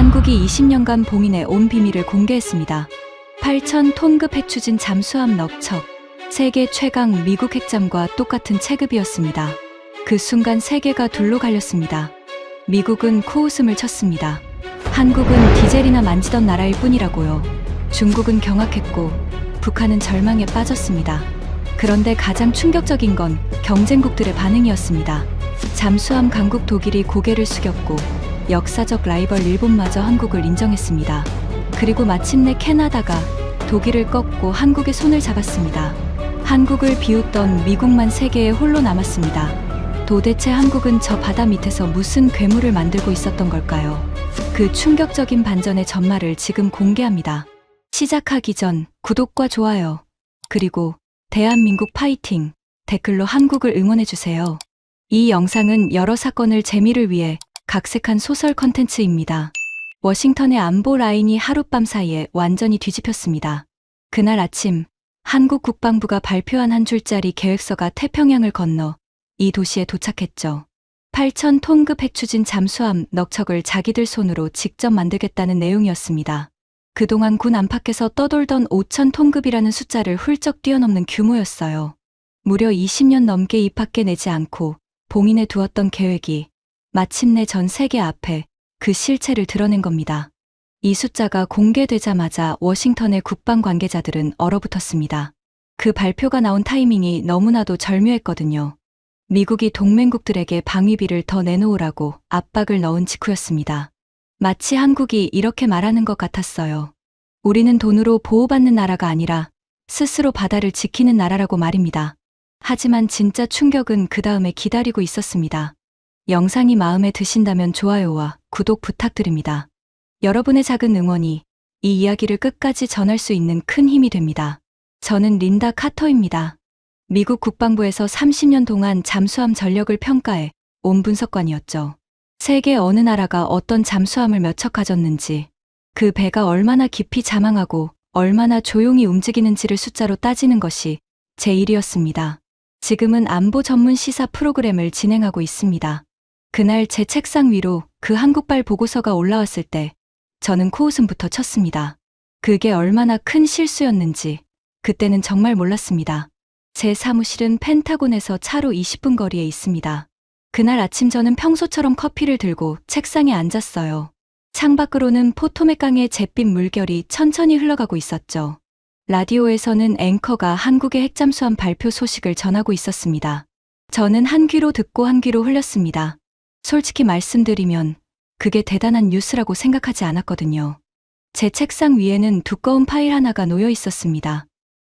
한국이 20년간 봉인해 온 비밀을 공개했습니다. 8,000톤급 핵추진 잠수함 넉척. 세계 최강 미국 핵잠과 똑같은 체급이었습니다. 그 순간 세계가 둘로 갈렸습니다. 미국은 코웃음을 쳤습니다. 한국은 디젤이나 만지던 나라일 뿐이라고요. 중국은 경악했고 북한은 절망에 빠졌습니다. 그런데 가장 충격적인 건 경쟁국들의 반응이었습니다. 잠수함 강국 독일이 고개를 숙였고 역사적 라이벌 일본마저 한국을 인정했습니다. 그리고 마침내 캐나다가 독일을 꺾고 한국의 손을 잡았습니다. 한국을 비웃던 미국만 세계에 홀로 남았습니다. 도대체 한국은 저 바다 밑에서 무슨 괴물을 만들고 있었던 걸까요? 그 충격적인 반전의 전말을 지금 공개합니다. 시작하기 전 구독과 좋아요, 그리고 대한민국 파이팅 댓글로 한국을 응원해주세요. 이 영상은 여러 사건을 재미를 위해 각색한 소설 컨텐츠입니다. 워싱턴의 안보 라인이 하룻밤 사이에 완전히 뒤집혔습니다. 그날 아침 한국 국방부가 발표한 한 줄짜리 계획서가 태평양을 건너 이 도시에 도착했죠. 8,000톤급 핵추진 잠수함 넉척을 자기들 손으로 직접 만들겠다는 내용이었습니다. 그동안 군 안팎에서 떠돌던 5,000톤급이라는 숫자를 훌쩍 뛰어넘는 규모였어요. 무려 20년 넘게 입 밖에 내지 않고 봉인해 두었던 계획이 마침내 전 세계 앞에 그 실체를 드러낸 겁니다. 이 숫자가 공개되자마자 워싱턴의 국방 관계자들은 얼어붙었습니다. 그 발표가 나온 타이밍이 너무나도 절묘했거든요. 미국이 동맹국들에게 방위비를 더 내놓으라고 압박을 넣은 직후였습니다. 마치 한국이 이렇게 말하는 것 같았어요. 우리는 돈으로 보호받는 나라가 아니라 스스로 바다를 지키는 나라라고 말입니다. 하지만 진짜 충격은 그 다음에 기다리고 있었습니다. 영상이 마음에 드신다면 좋아요와 구독 부탁드립니다. 여러분의 작은 응원이 이 이야기를 끝까지 전할 수 있는 큰 힘이 됩니다. 저는 린다 카터입니다. 미국 국방부에서 30년 동안 잠수함 전력을 평가해 온 분석관이었죠. 세계 어느 나라가 어떤 잠수함을 몇 척 가졌는지, 그 배가 얼마나 깊이 자망하고 얼마나 조용히 움직이는지를 숫자로 따지는 것이 제 일이었습니다. 지금은 안보 전문 시사 프로그램을 진행하고 있습니다. 그날 제 책상 위로 그 한국발 보고서가 올라왔을 때 저는 코웃음부터 쳤습니다. 그게 얼마나 큰 실수였는지 그때는 정말 몰랐습니다. 제 사무실은 펜타곤에서 차로 20분 거리에 있습니다. 그날 아침 저는 평소처럼 커피를 들고 책상에 앉았어요. 창밖으로는 포토맥 강의 잿빛 물결이 천천히 흘러가고 있었죠. 라디오에서는 앵커가 한국의 핵잠수함 발표 소식을 전하고 있었습니다. 저는 한 귀로 듣고 한 귀로 흘렸습니다. 솔직히 말씀드리면 그게 대단한 뉴스라고 생각하지 않았거든요. 제 책상 위에는 두꺼운 파일 하나가 놓여 있었습니다.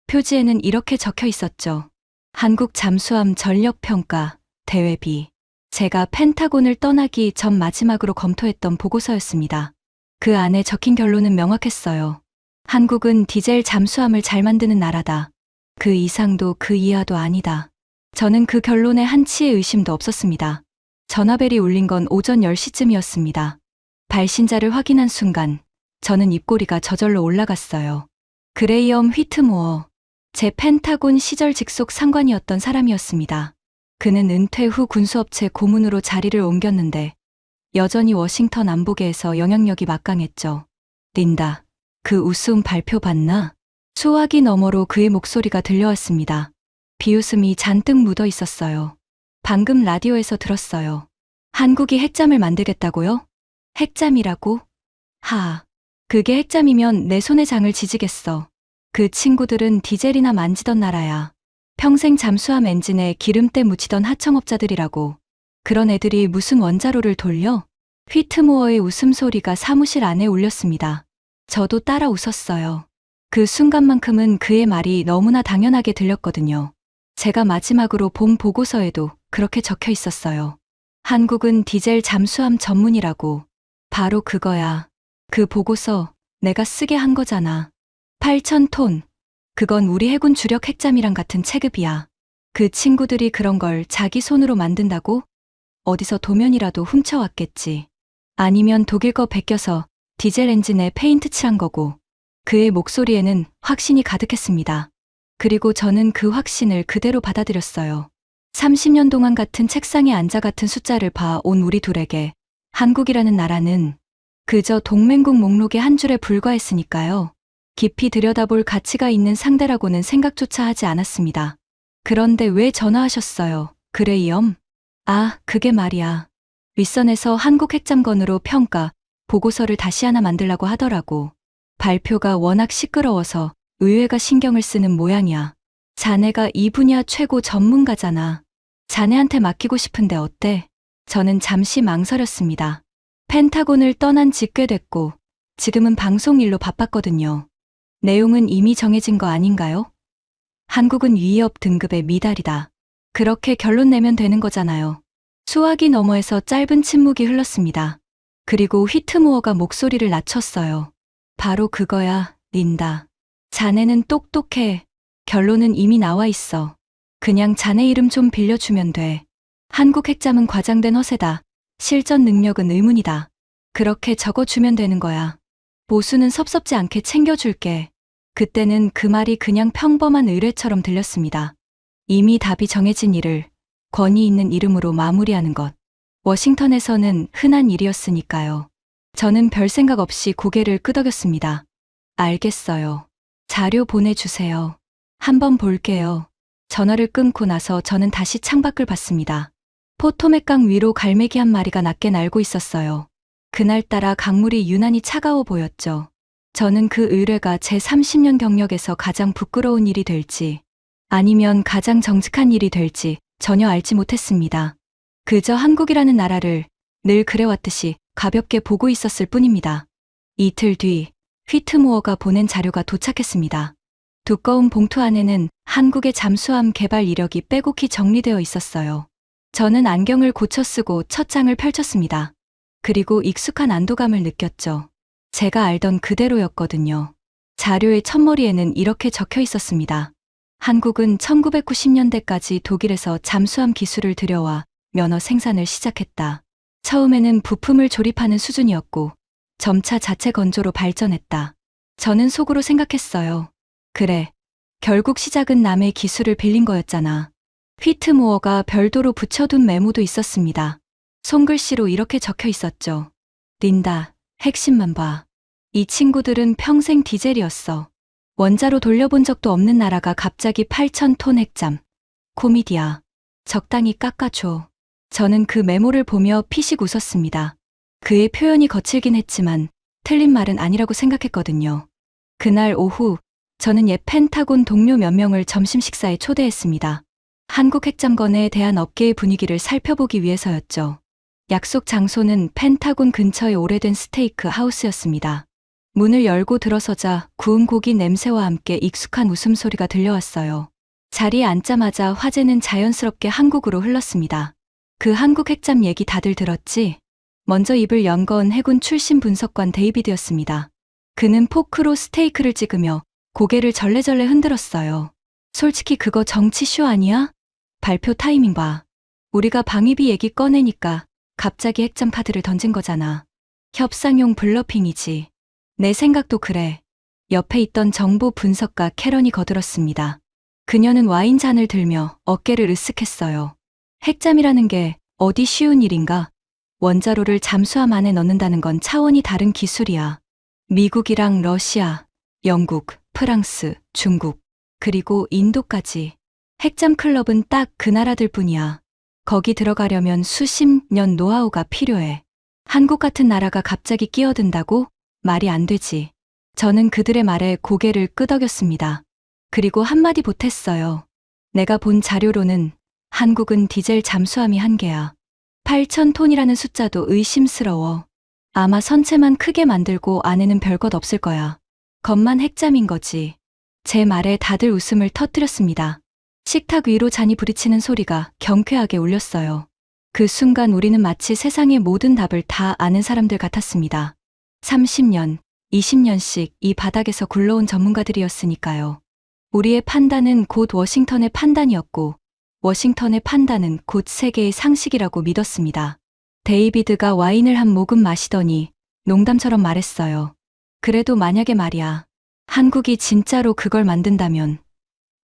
표지에는 이렇게 적혀 있었죠. 한국 잠수함 전력평가 대회비. 제가 펜타곤을 떠나기 전 마지막으로 검토했던 보고서였습니다. 그 안에 적힌 결론은 명확했어요. 한국은 디젤 잠수함을 잘 만드는 나라다. 그 이상도 그 이하도 아니다. 저는 그 결론에 한치의 의심도 없었습니다. 전화벨이 울린 건 오전 10시쯤이었습니다. 발신자를 확인한 순간 저는 입꼬리가 저절로 올라갔어요. 그레이엄 휘트모어, 제 펜타곤 시절 직속 상관이었던 사람이었습니다. 그는 은퇴 후 군수업체 고문으로 자리를 옮겼는데 여전히 워싱턴 안보계에서 영향력이 막강했죠. 린다, 그 우스운 발표 봤나? 수화기 너머로 그의 목소리가 들려왔습니다. 비웃음이 잔뜩 묻어 있었어요. 방금 라디오에서 들었어요. 한국이 핵잠을 만들겠다고요? 핵잠이라고? 그게 핵잠이면 내 손에 장을 지지겠어. 그 친구들은 디젤이나 만지던 나라야. 평생 잠수함 엔진에 기름때 묻히던 하청업자들이라고. 그런 애들이 무슨 원자로를 돌려? 휘트모어의 웃음소리가 사무실 안에 울렸습니다. 저도 따라 웃었어요. 그 순간만큼은 그의 말이 너무나 당연하게 들렸거든요. 제가 마지막으로 본 보고서에도 그렇게 적혀 있었어요. 한국은 디젤 잠수함 전문이라고. 바로 그거야. 그 보고서 내가 쓰게 한 거잖아. 8,000톤. 그건 우리 해군 주력 핵잠이랑 같은 체급이야. 그 친구들이 그런 걸 자기 손으로 만든다고? 어디서 도면이라도 훔쳐왔겠지. 아니면 독일 거 베껴서 디젤 엔진에 페인트 칠한 거고. 그의 목소리에는 확신이 가득했습니다. 그리고 저는 그 확신을 그대로 받아들였어요. 30년 동안 같은 책상에 앉아 같은 숫자를 봐온 우리 둘에게 한국이라는 나라는 그저 동맹국 목록의 한 줄에 불과했으니까요. 깊이 들여다볼 가치가 있는 상대라고는 생각조차 하지 않았습니다. 그런데 왜 전화하셨어요, 그레이엄? 아, 그게 말이야. 윗선에서 한국 핵잠건으로 평가, 보고서를 다시 하나 만들라고 하더라고. 발표가 워낙 시끄러워서 의회가 신경을 쓰는 모양이야. 자네가 이 분야 최고 전문가잖아. 자네한테 맡기고 싶은데 어때? 저는 잠시 망설였습니다. 펜타곤을 떠난 지 꽤 됐고 지금은 방송 일로 바빴거든요. 내용은 이미 정해진 거 아닌가요? 한국은 위협 등급의 미달이다. 그렇게 결론 내면 되는 거잖아요. 수화기 너머에서 짧은 침묵이 흘렀습니다. 그리고 휘트모어가 목소리를 낮췄어요. 바로 그거야, 린다. 자네는 똑똑해. 결론은 이미 나와 있어. 그냥 자네 이름 좀 빌려주면 돼. 한국 핵잠은 과장된 허세다. 실전 능력은 의문이다. 그렇게 적어주면 되는 거야. 보수는 섭섭지 않게 챙겨줄게. 그때는 그 말이 그냥 평범한 의뢰처럼 들렸습니다. 이미 답이 정해진 일을 권위 있는 이름으로 마무리하는 것. 워싱턴에서는 흔한 일이었으니까요. 저는 별 생각 없이 고개를 끄덕였습니다. 알겠어요. 자료 보내주세요. 한번 볼게요. 전화를 끊고 나서 저는 다시 창밖을 봤습니다. 포토맥강 위로 갈매기 한 마리가 낮게 날고 있었어요. 그날따라 강물이 유난히 차가워 보였죠. 저는 그 의뢰가 제 30년 경력에서 가장 부끄러운 일이 될지 아니면 가장 정직한 일이 될지 전혀 알지 못했습니다. 그저 한국이라는 나라를 늘 그래왔듯이 가볍게 보고 있었을 뿐입니다. 이틀 뒤 휘트모어가 보낸 자료가 도착했습니다. 두꺼운 봉투 안에는 한국의 잠수함 개발 이력이 빼곡히 정리되어 있었어요. 저는 안경을 고쳐 쓰고 첫 장을 펼쳤습니다. 그리고 익숙한 안도감을 느꼈죠. 제가 알던 그대로였거든요. 자료의 첫머리에는 이렇게 적혀 있었습니다. 한국은 1990년대까지 독일에서 잠수함 기술을 들여와 면허 생산을 시작했다. 처음에는 부품을 조립하는 수준이었고 점차 자체 건조로 발전했다. 저는 속으로 생각했어요. 그래, 결국 시작은 남의 기술을 빌린 거였잖아. 휘트모어가 별도로 붙여둔 메모도 있었습니다. 손글씨로 이렇게 적혀 있었죠. 린다, 핵심만 봐. 이 친구들은 평생 디젤이었어. 원자로 돌려본 적도 없는 나라가 갑자기 8,000톤 핵잠. 코미디야. 적당히 깎아줘. 저는 그 메모를 보며 피식 웃었습니다. 그의 표현이 거칠긴 했지만 틀린 말은 아니라고 생각했거든요. 그날 오후 저는 옛 펜타곤 동료 몇 명을 점심 식사에 초대했습니다. 한국 핵잠건에 대한 업계의 분위기를 살펴보기 위해서였죠. 약속 장소는 펜타곤 근처의 오래된 스테이크 하우스였습니다. 문을 열고 들어서자 구운 고기 냄새와 함께 익숙한 웃음소리가 들려왔어요. 자리에 앉자마자 화제는 자연스럽게 한국으로 흘렀습니다. 그 한국 핵잠 얘기 다들 들었지? 먼저 입을 연 건 해군 출신 분석관 데이비드였습니다. 그는 포크로 스테이크를 찍으며 고개를 절레절레 흔들었어요. 솔직히 그거 정치쇼 아니야? 발표 타이밍 봐. 우리가 방위비 얘기 꺼내니까 갑자기 핵잠 카드를 던진 거잖아. 협상용 블러핑이지. 내 생각도 그래. 옆에 있던 정보 분석가 캐런이 거들었습니다. 그녀는 와인잔을 들며 어깨를 으쓱했어요. 핵잠이라는 게 어디 쉬운 일인가? 원자로를 잠수함 안에 넣는다는 건 차원이 다른 기술이야. 미국이랑 러시아, 영국, 프랑스, 중국, 그리고 인도까지. 핵잠 클럽은 딱 그 나라들 뿐이야. 거기 들어가려면 수십 년 노하우가 필요해. 한국 같은 나라가 갑자기 끼어든다고? 말이 안 되지. 저는 그들의 말에 고개를 끄덕였습니다. 그리고 한마디 보탰어요. 내가 본 자료로는 한국은 디젤 잠수함이 한 개야. 8,000톤이라는 숫자도 의심스러워. 아마 선체만 크게 만들고 안에는 별것 없을 거야. 겉만 핵잠인 거지. 제 말에 다들 웃음을 터뜨렸습니다. 식탁 위로 잔이 부딪히는 소리가 경쾌하게 울렸어요. 그 순간 우리는 마치 세상의 모든 답을 다 아는 사람들 같았습니다. 30년, 20년씩 이 바닥에서 굴러온 전문가들이었으니까요. 우리의 판단은 곧 워싱턴의 판단이었고 워싱턴의 판단은 곧 세계의 상식이라고 믿었습니다. 데이비드가 와인을 한 모금 마시더니 농담처럼 말했어요. 그래도 만약에 말이야. 한국이 진짜로 그걸 만든다면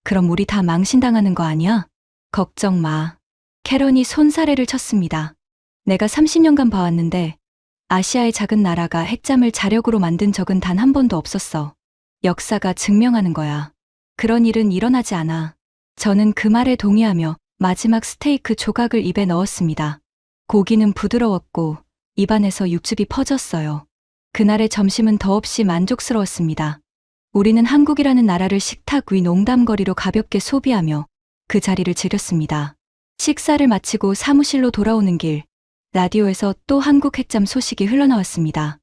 그럼 우리 다 망신당하는 거 아니야? 걱정 마. 캐런이 손사래를 쳤습니다. 내가 30년간 봐왔는데 아시아의 작은 나라가 핵잠을 자력으로 만든 적은 단 한 번도 없었어. 역사가 증명하는 거야. 그런 일은 일어나지 않아. 저는 그 말에 동의하며 마지막 스테이크 조각을 입에 넣었습니다. 고기는 부드러웠고 입안에서 육즙이 퍼졌어요. 그날의 점심은 더없이 만족스러웠습니다. 우리는 한국이라는 나라를 식탁 위 농담거리로 가볍게 소비하며 그 자리를 즐겼습니다. 식사를 마치고 사무실로 돌아오는 길, 라디오에서 또 한국 핵잠 소식이 흘러나왔습니다.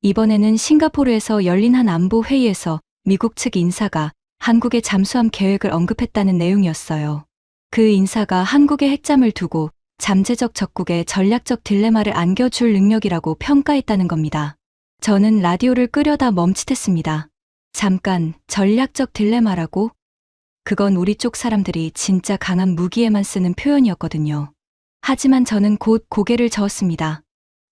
이번에는 싱가포르에서 열린 한 안보 회의에서 미국 측 인사가 한국의 잠수함 계획을 언급했다는 내용이었어요. 그 인사가 한국의 핵잠을 두고 잠재적 적국의 전략적 딜레마를 안겨줄 능력이라고 평가했다는 겁니다. 저는 라디오를 끄려다 멈칫했습니다. 잠깐, 전략적 딜레마라고? 그건 우리 쪽 사람들이 진짜 강한 무기에만 쓰는 표현이었거든요. 하지만 저는 곧 고개를 저었습니다.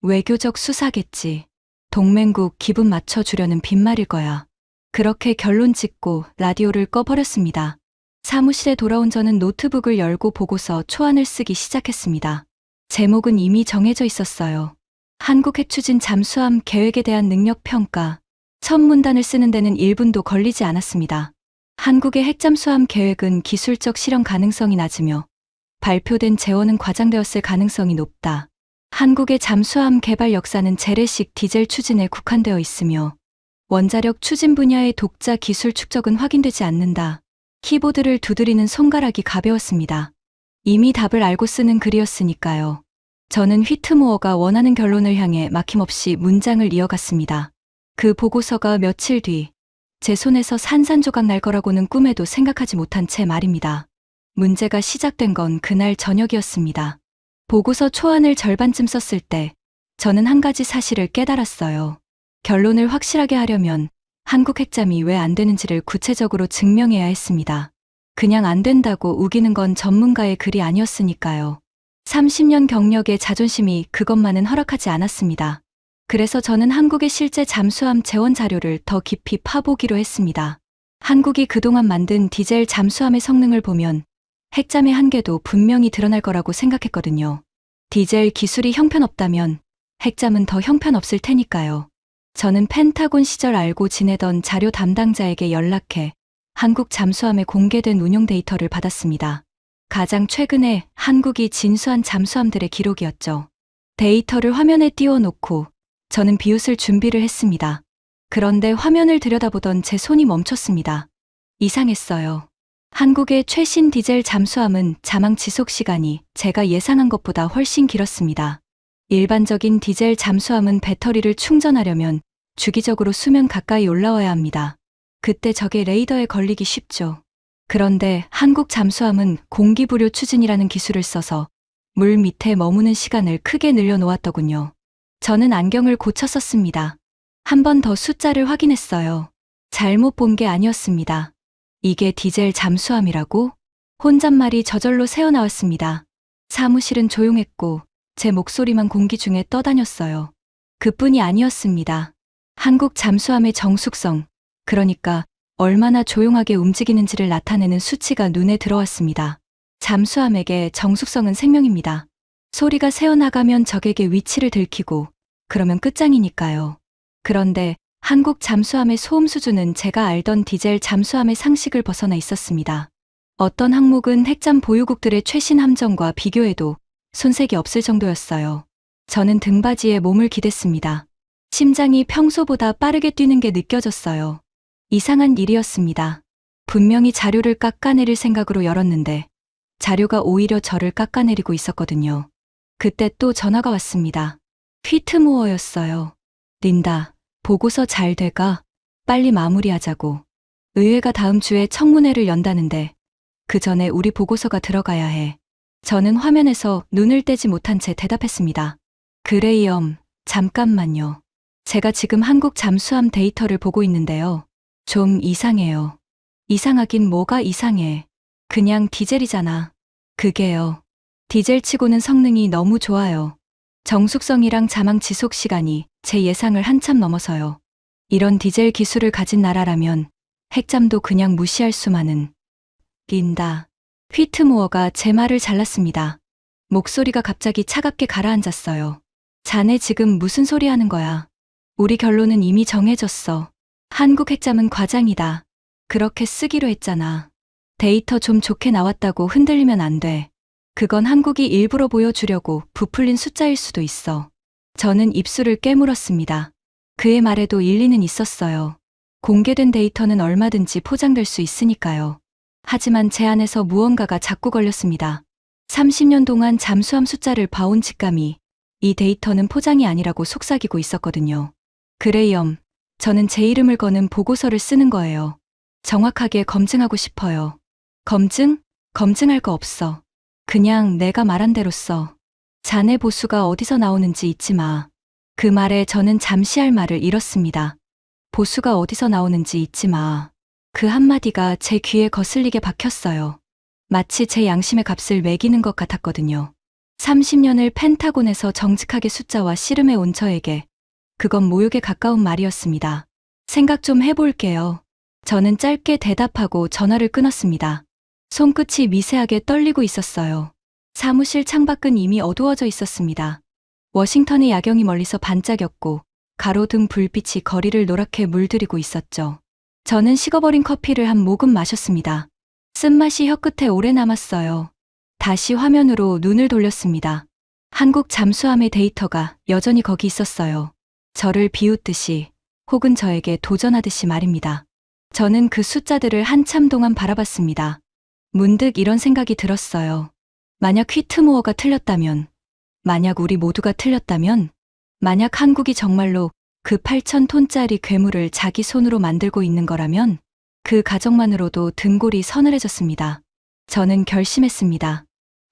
외교적 수사겠지. 동맹국 기분 맞춰주려는 빈말일 거야. 그렇게 결론 짓고 라디오를 꺼버렸습니다. 사무실에 돌아온 저는 노트북을 열고 보고서 초안을 쓰기 시작했습니다. 제목은 이미 정해져 있었어요. 한국 핵추진 잠수함 계획에 대한 능력평가. 첫 문단을 쓰는 데는 1분도 걸리지 않았습니다. 한국의 핵잠수함 계획은 기술적 실현 가능성이 낮으며 발표된 재원은 과장되었을 가능성이 높다. 한국의 잠수함 개발 역사는 재래식 디젤 추진에 국한되어 있으며 원자력 추진 분야의 독자 기술 축적은 확인되지 않는다. 키보드를 두드리는 손가락이 가벼웠습니다. 이미 답을 알고 쓰는 글이었으니까요. 저는 휘트모어가 원하는 결론을 향해 막힘없이 문장을 이어갔습니다. 그 보고서가 며칠 뒤 제 손에서 산산조각 날 거라고는 꿈에도 생각하지 못한 채 말입니다. 문제가 시작된 건 그날 저녁이었습니다. 보고서 초안을 절반쯤 썼을 때 저는 한 가지 사실을 깨달았어요. 결론을 확실하게 하려면 한국 핵잠이 왜 안 되는지를 구체적으로 증명해야 했습니다. 그냥 안 된다고 우기는 건 전문가의 글이 아니었으니까요. 30년 경력의 자존심이 그것만은 허락하지 않았습니다. 그래서 저는 한국의 실제 잠수함 재원 자료를 더 깊이 파보기로 했습니다. 한국이 그동안 만든 디젤 잠수함의 성능을 보면 핵잠의 한계도 분명히 드러날 거라고 생각했거든요. 디젤 기술이 형편없다면 핵잠은 더 형편없을 테니까요. 저는 펜타곤 시절 알고 지내던 자료 담당자에게 연락해 한국 잠수함에 공개된 운용 데이터를 받았습니다. 가장 최근에 한국이 진수한 잠수함들의 기록이었죠. 데이터를 화면에 띄워놓고 저는 비웃을 준비를 했습니다. 그런데 화면을 들여다보던 제 손이 멈췄습니다. 이상했어요. 한국의 최신 디젤 잠수함은 자망 지속 시간이 제가 예상한 것보다 훨씬 길었습니다. 일반적인 디젤 잠수함은 배터리를 충전하려면 주기적으로 수면 가까이 올라와야 합니다. 그때 적의 레이더에 걸리기 쉽죠. 그런데 한국 잠수함은 공기부료 추진이라는 기술을 써서 물 밑에 머무는 시간을 크게 늘려놓았더군요. 저는 안경을 고쳐 썼습니다. 한 번 더 숫자를 확인했어요. 잘못 본 게 아니었습니다. 이게 디젤 잠수함이라고? 혼잣말이 저절로 새어나왔습니다. 사무실은 조용했고 제 목소리만 공기 중에 떠다녔어요. 그뿐이 아니었습니다. 한국 잠수함의 정숙성, 그러니까 얼마나 조용하게 움직이는지를 나타내는 수치가 눈에 들어왔습니다. 잠수함에게 정숙성은 생명입니다. 소리가 새어나가면 적에게 위치를 들키고 그러면 끝장이니까요. 그런데 한국 잠수함의 소음 수준은 제가 알던 디젤 잠수함의 상식을 벗어나 있었습니다. 어떤 항목은 핵잠 보유국들의 최신 함정과 비교해도 손색이 없을 정도였어요. 저는 등받이에 몸을 기댔습니다. 심장이 평소보다 빠르게 뛰는 게 느껴졌어요. 이상한 일이었습니다. 분명히 자료를 깎아내릴 생각으로 열었는데 자료가 오히려 저를 깎아내리고 있었거든요. 그때 또 전화가 왔습니다. 휘트모어였어요. 린다, 보고서 잘 돼가? 빨리 마무리하자고. 의회가 다음 주에 청문회를 연다는데 그 전에 우리 보고서가 들어가야 해. 저는 화면에서 눈을 떼지 못한 채 대답했습니다. 그레이엄, 잠깐만요. 제가 지금 한국 잠수함 데이터를 보고 있는데요. 좀 이상해요. 이상하긴 뭐가 이상해. 그냥 디젤이잖아. 그게요. 디젤치고는 성능이 너무 좋아요. 정숙성이랑 자망 지속 시간이 제 예상을 한참 넘어서요. 이런 디젤 기술을 가진 나라라면 핵잠도 그냥 무시할 수만은. 린다. 휘트모어가 제 말을 잘랐습니다. 목소리가 갑자기 차갑게 가라앉았어요. 자네 지금 무슨 소리 하는 거야? 우리 결론은 이미 정해졌어. 한국 핵잠은 과장이다. 그렇게 쓰기로 했잖아. 데이터 좀 좋게 나왔다고 흔들리면 안 돼. 그건 한국이 일부러 보여주려고 부풀린 숫자일 수도 있어. 저는 입술을 깨물었습니다. 그의 말에도 일리는 있었어요. 공개된 데이터는 얼마든지 포장될 수 있으니까요. 하지만 제 안에서 무언가가 자꾸 걸렸습니다. 30년 동안 잠수함 숫자를 봐온 직감이 이 데이터는 포장이 아니라고 속삭이고 있었거든요. 그레이엄, 저는 제 이름을 거는 보고서를 쓰는 거예요. 정확하게 검증하고 싶어요. 검증? 검증할 거 없어. 그냥 내가 말한 대로 써. 자네 보수가 어디서 나오는지 잊지 마. 그 말에 저는 잠시 할 말을 잃었습니다. 보수가 어디서 나오는지 잊지 마. 그 한마디가 제 귀에 거슬리게 박혔어요. 마치 제 양심의 값을 매기는 것 같았거든요. 30년을 펜타곤에서 정직하게 숫자와 씨름해 온 저에게 그건 모욕에 가까운 말이었습니다. 생각 좀 해볼게요. 저는 짧게 대답하고 전화를 끊었습니다. 손끝이 미세하게 떨리고 있었어요. 사무실 창밖은 이미 어두워져 있었습니다. 워싱턴의 야경이 멀리서 반짝였고 가로등 불빛이 거리를 노랗게 물들이고 있었죠. 저는 식어버린 커피를 한 모금 마셨습니다. 쓴맛이 혀끝에 오래 남았어요. 다시 화면으로 눈을 돌렸습니다. 한국 잠수함의 데이터가 여전히 거기 있었어요. 저를 비웃듯이 혹은 저에게 도전하듯이 말입니다. 저는 그 숫자들을 한참 동안 바라봤습니다. 문득 이런 생각이 들었어요. 만약 휘트모어가 틀렸다면, 만약 우리 모두가 틀렸다면, 만약 한국이 정말로 그 8,000톤짜리 괴물을 자기 손으로 만들고 있는 거라면 그 가정만으로도 등골이 서늘해졌습니다. 저는 결심했습니다.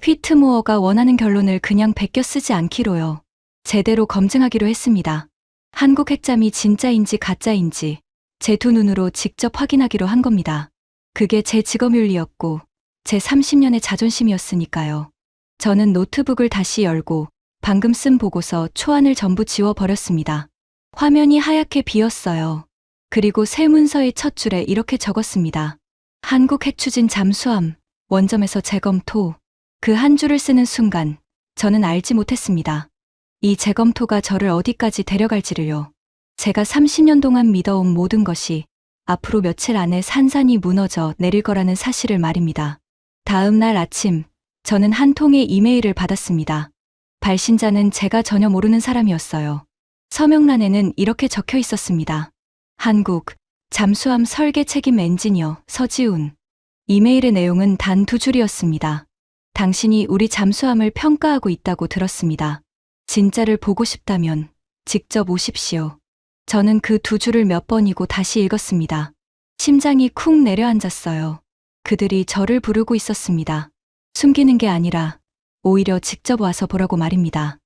휘트모어가 원하는 결론을 그냥 베껴 쓰지 않기로요. 제대로 검증하기로 했습니다. 한국 핵잠이 진짜인지 가짜인지 제 두 눈으로 직접 확인하기로 한 겁니다. 그게 제 직업윤리였고 제 30년의 자존심이었으니까요. 저는 노트북을 다시 열고 방금 쓴 보고서 초안을 전부 지워버렸습니다. 화면이 하얗게 비었어요. 그리고 새 문서의 첫 줄에 이렇게 적었습니다. 한국 핵추진 잠수함, 원점에서 재검토. 그 한 줄을 쓰는 순간 저는 알지 못했습니다. 이 재검토가 저를 어디까지 데려갈지를요. 제가 30년 동안 믿어온 모든 것이 앞으로 며칠 안에 산산이 무너져 내릴 거라는 사실을 말입니다. 다음 날 아침, 저는 한 통의 이메일을 받았습니다. 발신자는 제가 전혀 모르는 사람이었어요. 서명란에는 이렇게 적혀 있었습니다. 한국, 잠수함 설계 책임 엔지니어 서지훈. 이메일의 내용은 단 2줄이었습니다. 당신이 우리 잠수함을 평가하고 있다고 들었습니다. 진짜를 보고 싶다면 직접 오십시오. 저는 그 2줄을 몇 번이고 다시 읽었습니다. 심장이 쿵 내려앉았어요. 그들이 저를 부르고 있었습니다. 숨기는 게 아니라 오히려 직접 와서 보라고 말입니다.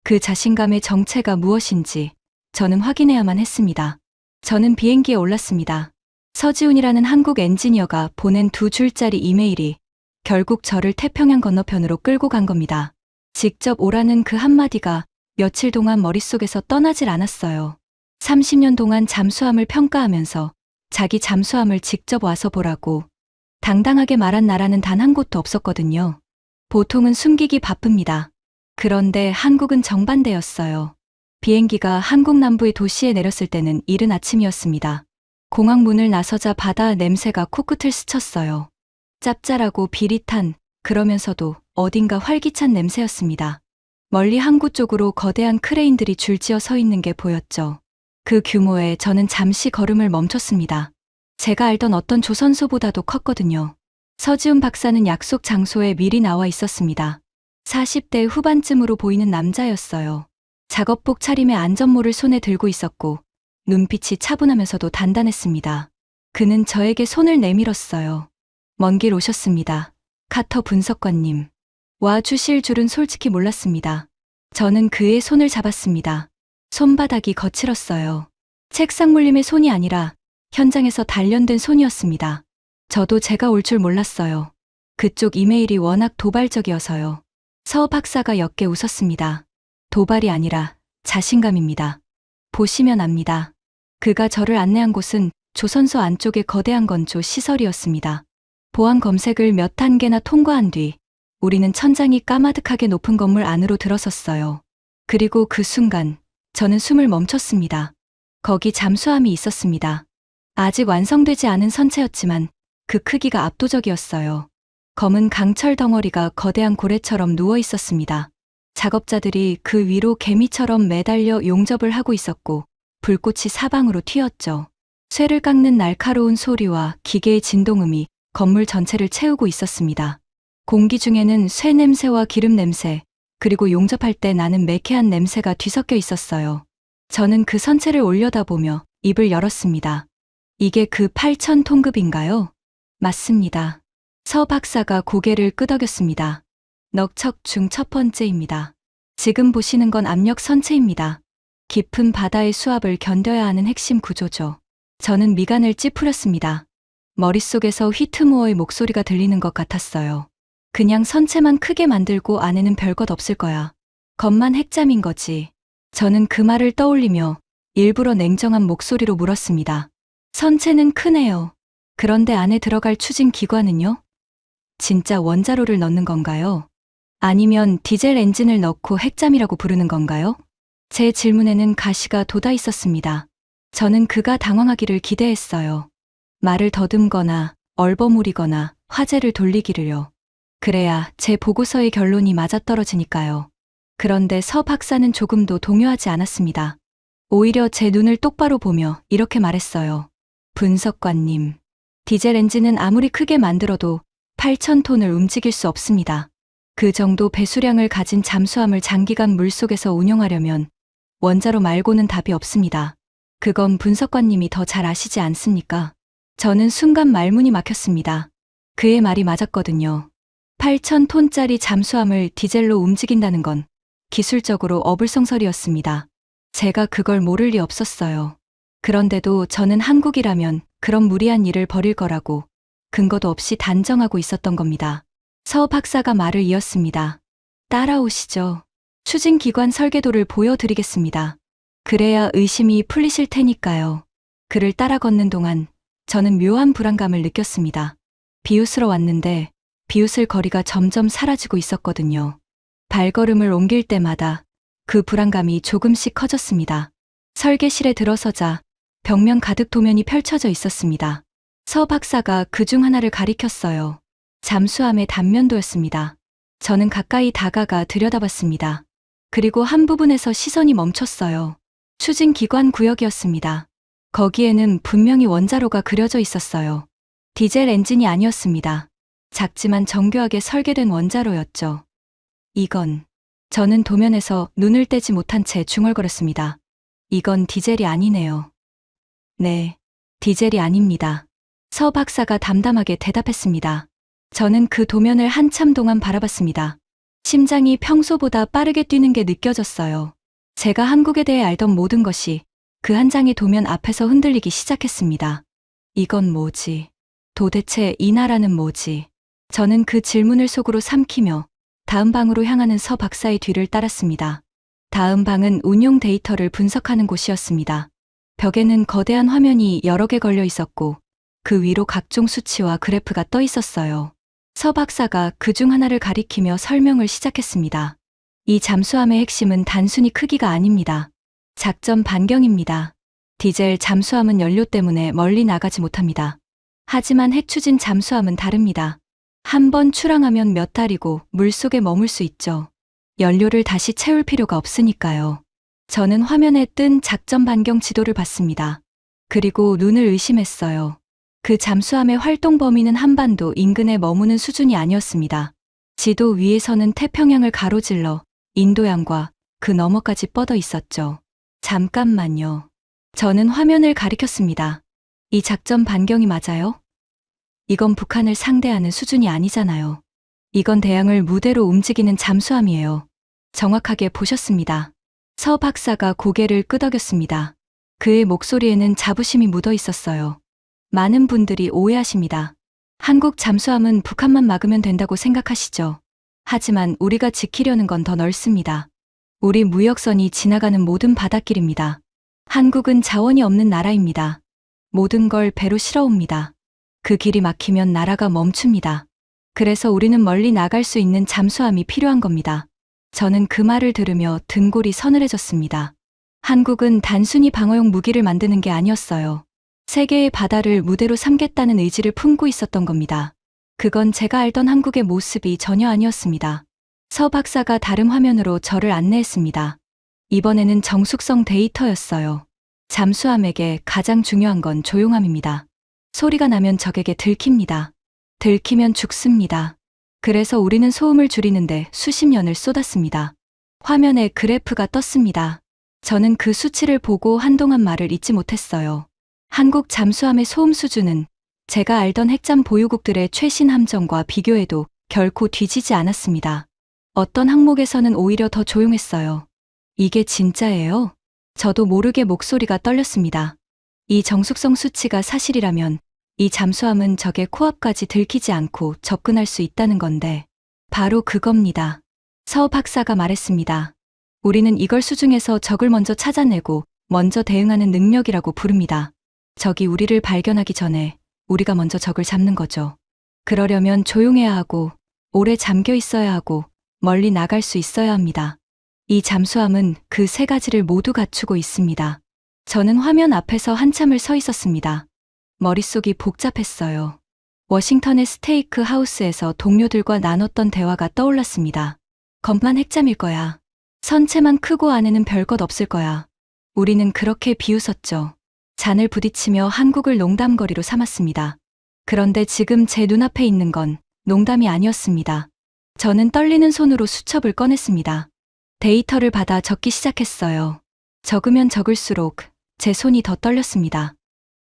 그 자신감의 정체가 무엇인지 저는 확인해야만 했습니다. 저는 비행기에 올랐습니다. 서지훈이라는 한국 엔지니어가 보낸 2줄짜리 이메일이 결국 저를 태평양 건너편으로 끌고 간 겁니다. 직접 오라는 그 한마디가 며칠 동안 머릿속에서 떠나질 않았어요. 30년 동안 잠수함을 평가하면서 자기 잠수함을 직접 와서 보라고 당당하게 말한 나라는 단 한 곳도 없었거든요. 보통은 숨기기 바쁩니다. 그런데 한국은 정반대였어요. 비행기가 한국 남부의 도시에 내렸을 때는 이른 아침이었습니다. 공항 문을 나서자 바다 냄새가 코끝을 스쳤어요. 짭짤하고 비릿한, 그러면서도 어딘가 활기찬 냄새였습니다. 멀리 항구 쪽으로 거대한 크레인들이 줄지어 서 있는 게 보였죠. 그 규모에 저는 잠시 걸음을 멈췄습니다. 제가 알던 어떤 조선소보다도 컸거든요. 서지훈 박사는 약속 장소에 미리 나와 있었습니다. 40대 후반쯤으로 보이는 남자였어요. 작업복 차림에 안전모를 손에 들고 있었고 눈빛이 차분하면서도 단단했습니다. 그는 저에게 손을 내밀었어요. 먼 길 오셨습니다. 카터 분석관님. 와 주실 줄은 솔직히 몰랐습니다. 저는 그의 손을 잡았습니다. 손바닥이 거칠었어요. 책상 물림의 손이 아니라 현장에서 단련된 손이었습니다. 저도 제가 올 줄 몰랐어요. 그쪽 이메일이 워낙 도발적이어서요. 서 박사가 옅게 웃었습니다. 도발이 아니라 자신감입니다. 보시면 압니다. 그가 저를 안내한 곳은 조선소 안쪽의 거대한 건조 시설이었습니다. 보안 검색을 몇 단계나 통과한 뒤 우리는 천장이 까마득하게 높은 건물 안으로 들어섰어요. 그리고 그 순간 저는 숨을 멈췄습니다. 거기 잠수함이 있었습니다. 아직 완성되지 않은 선체였지만 그 크기가 압도적이었어요. 검은 강철 덩어리가 거대한 고래처럼 누워 있었습니다. 작업자들이 그 위로 개미처럼 매달려 용접을 하고 있었고 불꽃이 사방으로 튀었죠. 쇠를 깎는 날카로운 소리와 기계의 진동음이 건물 전체를 채우고 있었습니다. 공기 중에는 쇠 냄새와 기름 냄새, 그리고 용접할 때 나는 매캐한 냄새가 뒤섞여 있었어요. 저는 그 선체를 올려다보며 입을 열었습니다. 이게 그 8,000톤급인가요? 맞습니다. 서 박사가 고개를 끄덕였습니다. 넉척 중 첫 번째입니다. 지금 보시는 건 압력 선체입니다. 깊은 바다의 수압을 견뎌야 하는 핵심 구조죠. 저는 미간을 찌푸렸습니다. 머릿속에서 휘트모어의 목소리가 들리는 것 같았어요. 그냥 선체만 크게 만들고 안에는 별것 없을 거야. 겉만 핵잠인 거지. 저는 그 말을 떠올리며 일부러 냉정한 목소리로 물었습니다. 선체는 크네요. 그런데 안에 들어갈 추진 기관은요? 진짜 원자로를 넣는 건가요? 아니면 디젤 엔진을 넣고 핵잠이라고 부르는 건가요? 제 질문에는 가시가 돋아 있었습니다. 저는 그가 당황하기를 기대했어요. 말을 더듬거나 얼버무리거나 화제를 돌리기를요. 그래야 제 보고서의 결론이 맞아떨어지니까요. 그런데 서 박사는 조금도 동요하지 않았습니다. 오히려 제 눈을 똑바로 보며 이렇게 말했어요. 분석관님, 디젤 엔진은 아무리 크게 만들어도 8,000톤을 움직일 수 없습니다. 그 정도 배수량을 가진 잠수함을 장기간 물속에서 운용하려면 원자로 말고는 답이 없습니다. 그건 분석관님이 더 잘 아시지 않습니까? 저는 순간 말문이 막혔습니다. 그의 말이 맞았거든요. 8,000톤짜리 잠수함을 디젤로 움직인다는 건 기술적으로 어불성설이었습니다. 제가 그걸 모를 리 없었어요. 그런데도 저는 한국이라면 그런 무리한 일을 벌일 거라고 근거도 없이 단정하고 있었던 겁니다. 서 박사가 말을 이었습니다. 따라오시죠. 추진기관 설계도를 보여드리겠습니다. 그래야 의심이 풀리실 테니까요. 그를 따라 걷는 동안 저는 묘한 불안감을 느꼈습니다. 비웃으러 왔는데 비웃을 거리가 점점 사라지고 있었거든요. 발걸음을 옮길 때마다 그 불안감이 조금씩 커졌습니다. 설계실에 들어서자 벽면 가득 도면이 펼쳐져 있었습니다. 서 박사가 그중 하나를 가리켰어요. 잠수함의 단면도였습니다. 저는 가까이 다가가 들여다봤습니다. 그리고 한 부분에서 시선이 멈췄어요. 추진기관 구역이었습니다. 거기에는 분명히 원자로가 그려져 있었어요. 디젤 엔진이 아니었습니다. 작지만 정교하게 설계된 원자로였죠. 저는 도면에서 눈을 떼지 못한 채 중얼거렸습니다. 이건 디젤이 아니네요. 네, 디젤이 아닙니다. 서 박사가 담담하게 대답했습니다. 저는 그 도면을 한참 동안 바라봤습니다. 심장이 평소보다 빠르게 뛰는 게 느껴졌어요. 제가 한국에 대해 알던 모든 것이 그 한 장의 도면 앞에서 흔들리기 시작했습니다. 이건 뭐지? 도대체 이 나라는 뭐지? 저는 그 질문을 속으로 삼키며 다음 방으로 향하는 서 박사의 뒤를 따랐습니다. 다음 방은 운용 데이터를 분석하는 곳이었습니다. 벽에는 거대한 화면이 여러 개 걸려 있었고 그 위로 각종 수치와 그래프가 떠 있었어요. 서 박사가 그중 하나를 가리키며 설명을 시작했습니다. 이 잠수함의 핵심은 단순히 크기가 아닙니다. 작전 반경입니다. 디젤 잠수함은 연료 때문에 멀리 나가지 못합니다. 하지만 핵추진 잠수함은 다릅니다. 한 번 출항하면 몇 달이고 물속에 머물 수 있죠. 연료를 다시 채울 필요가 없으니까요. 저는 화면에 뜬 작전 반경 지도를 봤습니다. 그리고 눈을 의심했어요. 그 잠수함의 활동 범위는 한반도 인근에 머무는 수준이 아니었습니다. 지도 위에서는 태평양을 가로질러 인도양과 그 너머까지 뻗어 있었죠. 잠깐만요. 저는 화면을 가리켰습니다. 이 작전 반경이 맞아요? 이건 북한을 상대하는 수준이 아니잖아요. 이건 대양을 무대로 움직이는 잠수함이에요. 정확하게 보셨습니다. 서 박사가 고개를 끄덕였습니다. 그의 목소리에는 자부심이 묻어 있었어요. 많은 분들이 오해하십니다. 한국 잠수함은 북한만 막으면 된다고 생각하시죠. 하지만 우리가 지키려는 건 더 넓습니다. 우리 무역선이 지나가는 모든 바닷길입니다. 한국은 자원이 없는 나라입니다. 모든 걸 배로 실어옵니다. 그 길이 막히면 나라가 멈춥니다. 그래서 우리는 멀리 나갈 수 있는 잠수함이 필요한 겁니다. 저는 그 말을 들으며 등골이 서늘해졌습니다. 한국은 단순히 방어용 무기를 만드는 게 아니었어요. 세계의 바다를 무대로 삼겠다는 의지를 품고 있었던 겁니다. 그건 제가 알던 한국의 모습이 전혀 아니었습니다. 서 박사가 다른 화면으로 저를 안내했습니다. 이번에는 정숙성 데이터였어요. 잠수함에게 가장 중요한 건 조용함입니다. 소리가 나면 적에게 들킵니다. 들키면 죽습니다. 그래서 우리는 소음을 줄이는데 수십 년을 쏟았습니다. 화면에 그래프가 떴습니다. 저는 그 수치를 보고 한동안 말을 잇지 못했어요. 한국 잠수함의 소음 수준은 제가 알던 핵잠 보유국들의 최신 함정과 비교해도 결코 뒤지지 않았습니다. 어떤 항목에서는 오히려 더 조용했어요. 이게 진짜예요? 저도 모르게 목소리가 떨렸습니다. 이 정숙성 수치가 사실이라면 이 잠수함은 적의 코앞까지 들키지 않고 접근할 수 있다는 건데 바로 그겁니다. 서 박사가 말했습니다. 우리는 이걸 수중에서 적을 먼저 찾아내고 먼저 대응하는 능력이라고 부릅니다. 적이 우리를 발견하기 전에 우리가 먼저 적을 잡는 거죠. 그러려면 조용해야 하고 오래 잠겨 있어야 하고 멀리 나갈 수 있어야 합니다. 이 잠수함은 그 세 가지를 모두 갖추고 있습니다. 저는 화면 앞에서 한참을 서 있었습니다. 머릿속이 복잡했어요. 워싱턴의 스테이크 하우스에서 동료들과 나눴던 대화가 떠올랐습니다. 겁만 핵잠일 거야. 선체만 크고 안에는 별것 없을 거야. 우리는 그렇게 비웃었죠. 잔을 부딪히며 한국을 농담거리로 삼았습니다. 그런데 지금 제 눈앞에 있는 건 농담이 아니었습니다. 저는 떨리는 손으로 수첩을 꺼냈습니다. 데이터를 받아 적기 시작했어요. 적으면 적을수록 제 손이 더 떨렸습니다.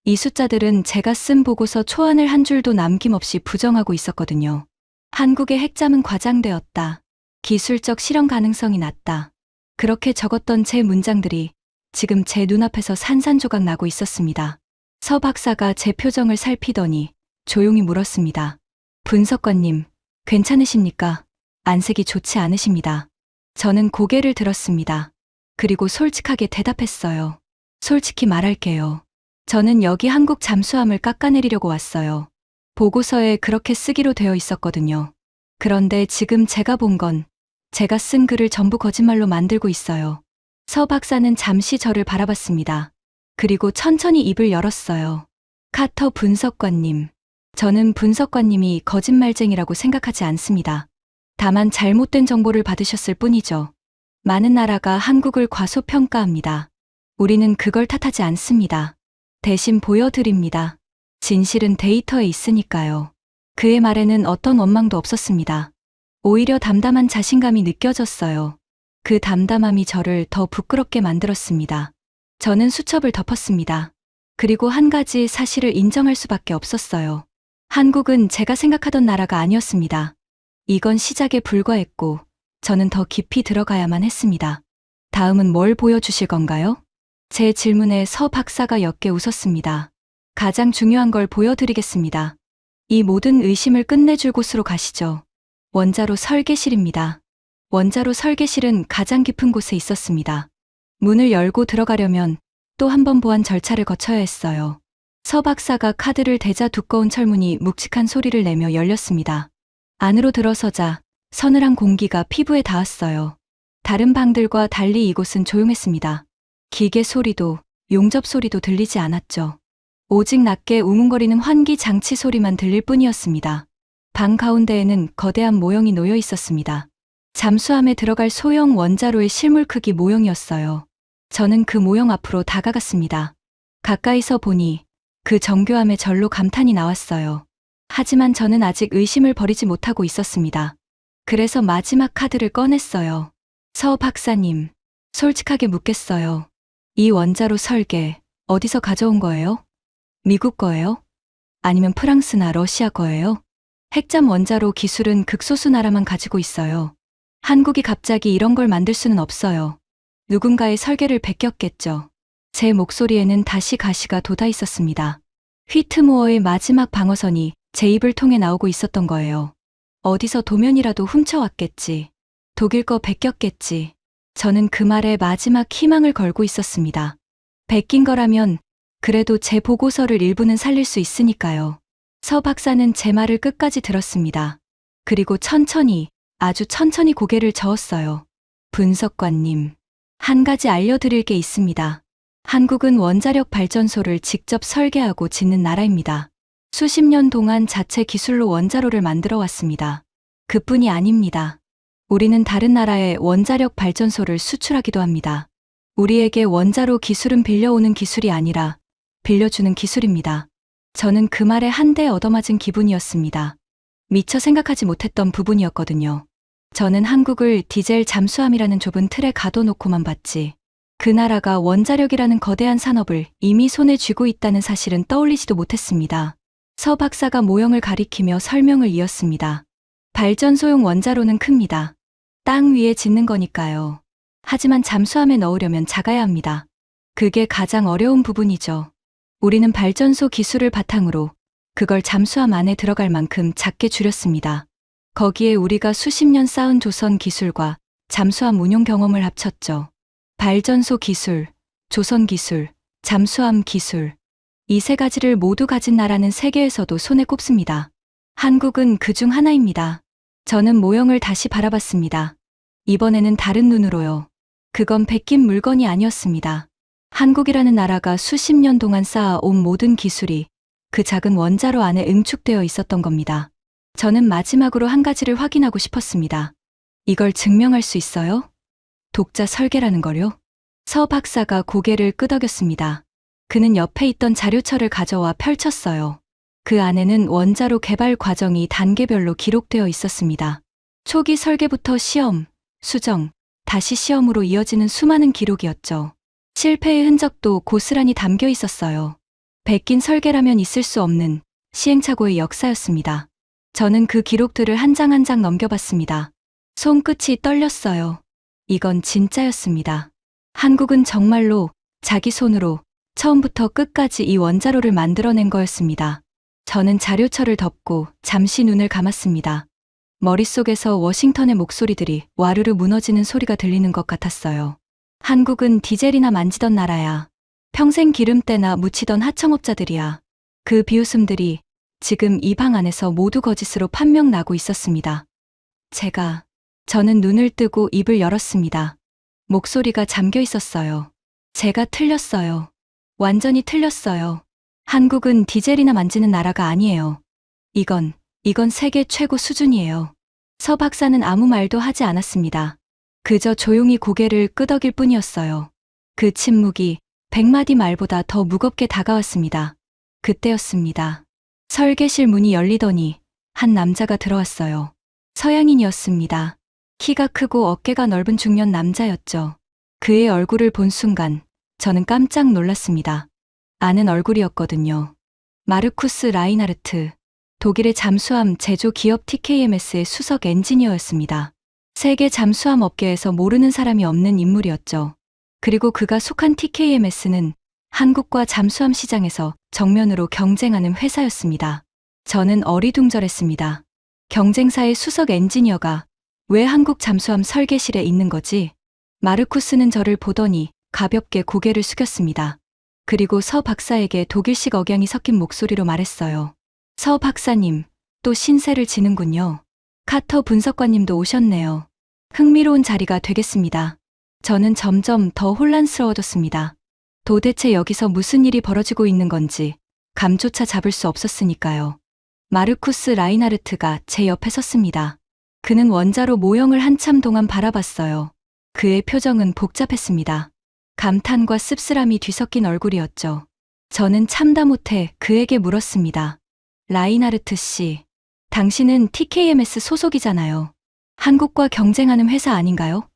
이 숫자들은 제가 쓴 보고서 초안을 한 줄도 남김없이 부정하고 있었거든요. 한국의 핵잠은 과장되었다. 기술적 실현 가능성이 낮다. 그렇게 적었던 제 문장들이 지금 제 눈앞에서 산산조각 나고 있었습니다. 서 박사가 제 표정을 살피더니 조용히 물었습니다. 분석관님, 괜찮으십니까? 안색이 좋지 않으십니다. 저는 고개를 들었습니다. 그리고 솔직하게 대답했어요. 솔직히 말할게요. 저는 여기 한국 잠수함을 깎아내리려고 왔어요. 보고서에 그렇게 쓰기로 되어 있었거든요. 그런데 지금 제가 본 건 제가 쓴 글을 전부 거짓말로 만들고 있어요. 서 박사는 잠시 저를 바라봤습니다. 그리고 천천히 입을 열었어요. 카터 분석관님, 저는 분석관님이 거짓말쟁이라고 생각하지 않습니다. 다만 잘못된 정보를 받으셨을 뿐이죠. 많은 나라가 한국을 과소평가합니다. 우리는 그걸 탓하지 않습니다. 대신 보여드립니다. 진실은 데이터에 있으니까요. 그의 말에는 어떤 원망도 없었습니다. 오히려 담담한 자신감이 느껴졌어요. 그 담담함이 저를 더 부끄럽게 만들었습니다. 저는 수첩을 덮었습니다. 그리고 한 가지 사실을 인정할 수밖에 없었어요. 한국은 제가 생각하던 나라가 아니었습니다. 이건 시작에 불과했고 저는 더 깊이 들어가야만 했습니다. 다음은 뭘 보여주실 건가요? 제 질문에 서 박사가 옅게 웃었습니다. 가장 중요한 걸 보여드리겠습니다. 이 모든 의심을 끝내줄 곳으로 가시죠. 원자로 설계실입니다. 원자로 설계실은 가장 깊은 곳에 있었습니다. 문을 열고 들어가려면 또 한 번 보안 절차를 거쳐야 했어요. 서 박사가 카드를 대자 두꺼운 철문이 묵직한 소리를 내며 열렸습니다. 안으로 들어서자 서늘한 공기가 피부에 닿았어요. 다른 방들과 달리 이곳은 조용했습니다. 기계 소리도 용접 소리도 들리지 않았죠. 오직 낮게 우문거리는 환기 장치 소리만 들릴 뿐이었습니다. 방 가운데에는 거대한 모형이 놓여 있었습니다. 잠수함에 들어갈 소형 원자로의 실물 크기 모형이었어요. 저는 그 모형 앞으로 다가갔습니다. 가까이서 보니 그 정교함에 절로 감탄이 나왔어요. 하지만 저는 아직 의심을 버리지 못하고 있었습니다. 그래서 마지막 카드를 꺼냈어요. 서 박사님, 솔직하게 묻겠어요. 이 원자로 설계 어디서 가져온 거예요? 미국 거예요? 아니면 프랑스나 러시아 거예요? 핵잠 원자로 기술은 극소수 나라만 가지고 있어요. 한국이 갑자기 이런 걸 만들 수는 없어요. 누군가의 설계를 베꼈겠죠. 제 목소리에는 다시 가시가 돋아 있었습니다. 휘트모어의 마지막 방어선이 제 입을 통해 나오고 있었던 거예요. 어디서 도면이라도 훔쳐왔겠지. 독일 거 베꼈겠지. 저는 그 말에 마지막 희망을 걸고 있었습니다. 베낀 거라면 그래도 제 보고서를 일부는 살릴 수 있으니까요. 서 박사는 제 말을 끝까지 들었습니다. 그리고 천천히, 아주 천천히 고개를 저었어요. 분석관님, 한 가지 알려드릴 게 있습니다. 한국은 원자력 발전소를 직접 설계하고 짓는 나라입니다. 수십 년 동안 자체 기술로 원자로를 만들어 왔습니다. 그뿐이 아닙니다. 우리는 다른 나라에 원자력 발전소를 수출하기도 합니다. 우리에게 원자로 기술은 빌려오는 기술이 아니라 빌려주는 기술입니다. 저는 그 말에 한 대 얻어맞은 기분이었습니다. 미처 생각하지 못했던 부분이었거든요. 저는 한국을 디젤 잠수함이라는 좁은 틀에 가둬놓고만 봤지. 그 나라가 원자력이라는 거대한 산업을 이미 손에 쥐고 있다는 사실은 떠올리지도 못했습니다. 서 박사가 모형을 가리키며 설명을 이었습니다. 발전소용 원자로는 큽니다. 땅 위에 짓는 거니까요. 하지만 잠수함에 넣으려면 작아야 합니다. 그게 가장 어려운 부분이죠. 우리는 발전소 기술을 바탕으로 그걸 잠수함 안에 들어갈 만큼 작게 줄였습니다. 거기에 우리가 수십 년 쌓은 조선 기술과 잠수함 운용 경험을 합쳤죠. 발전소 기술, 조선 기술, 잠수함 기술. 이 세 가지를 모두 가진 나라는 세계에서도 손에 꼽습니다. 한국은 그 중 하나입니다. 저는 모형을 다시 바라봤습니다. 이번에는 다른 눈으로요. 그건 베낀 물건이 아니었습니다. 한국이라는 나라가 수십 년 동안 쌓아온 모든 기술이 그 작은 원자로 안에 응축되어 있었던 겁니다. 저는 마지막으로 한 가지를 확인하고 싶었습니다. 이걸 증명할 수 있어요? 독자 설계라는 걸요? 서 박사가 고개를 끄덕였습니다. 그는 옆에 있던 자료처를 가져와 펼쳤어요. 그 안에는 원자로 개발 과정이 단계별로 기록되어 있었습니다. 초기 설계부터 시험, 수정, 다시 시험으로 이어지는 수많은 기록이었죠. 실패의 흔적도 고스란히 담겨 있었어요. 베낀 설계라면 있을 수 없는 시행착오의 역사였습니다. 저는 그 기록들을 한 장 한 장 넘겨봤습니다. 손끝이 떨렸어요. 이건 진짜였습니다. 한국은 정말로 자기 손으로 처음부터 끝까지 이 원자로를 만들어낸 거였습니다. 저는 자료철을 덮고 잠시 눈을 감았습니다. 머릿속에서 워싱턴의 목소리들이 와르르 무너지는 소리가 들리는 것 같았어요. 한국은 디젤이나 만지던 나라야. 평생 기름때나 묻히던 하청업자들이야. 그 비웃음들이 지금 이 방 안에서 모두 거짓으로 판명나고 있었습니다. 저는 눈을 뜨고 입을 열었습니다. 목소리가 잠겨 있었어요. 제가 틀렸어요. 완전히 틀렸어요. 한국은 디젤이나 만지는 나라가 아니에요. 이건 세계 최고 수준이에요. 서 박사는 아무 말도 하지 않았습니다. 그저 조용히 고개를 끄덕일 뿐이었어요. 그 침묵이 100마디 말보다 더 무겁게 다가왔습니다. 그때였습니다. 설계실 문이 열리더니 한 남자가 들어왔어요. 서양인이었습니다. 키가 크고 어깨가 넓은 중년 남자였죠. 그의 얼굴을 본 순간 저는 깜짝 놀랐습니다. 아는 얼굴이었거든요. 마르쿠스 라인하르트, 독일의 잠수함 제조 기업 TKMS의 수석 엔지니어였습니다. 세계 잠수함 업계에서 모르는 사람이 없는 인물이었죠. 그리고 그가 속한 TKMS는 한국과 잠수함 시장에서 정면으로 경쟁하는 회사였습니다. 저는 어리둥절했습니다. 경쟁사의 수석 엔지니어가 왜 한국 잠수함 설계실에 있는 거지? 마르쿠스는 저를 보더니 가볍게 고개를 숙였습니다. 그리고 서 박사에게 독일식 억양이 섞인 목소리로 말했어요. 서 박사님, 또 신세를 지는군요. 카터 분석관님도 오셨네요. 흥미로운 자리가 되겠습니다. 저는 점점 더 혼란스러워졌습니다. 도대체 여기서 무슨 일이 벌어지고 있는 건지 감조차 잡을 수 없었으니까요. 마르쿠스 라인하르트가 제 옆에 섰습니다. 그는 원자로 모형을 한참 동안 바라봤어요. 그의 표정은 복잡했습니다. 감탄과 씁쓸함이 뒤섞인 얼굴이었죠. 저는 참다 못해 그에게 물었습니다. 라인하르트 씨, 당신은 TKMS 소속이잖아요. 한국과 경쟁하는 회사 아닌가요?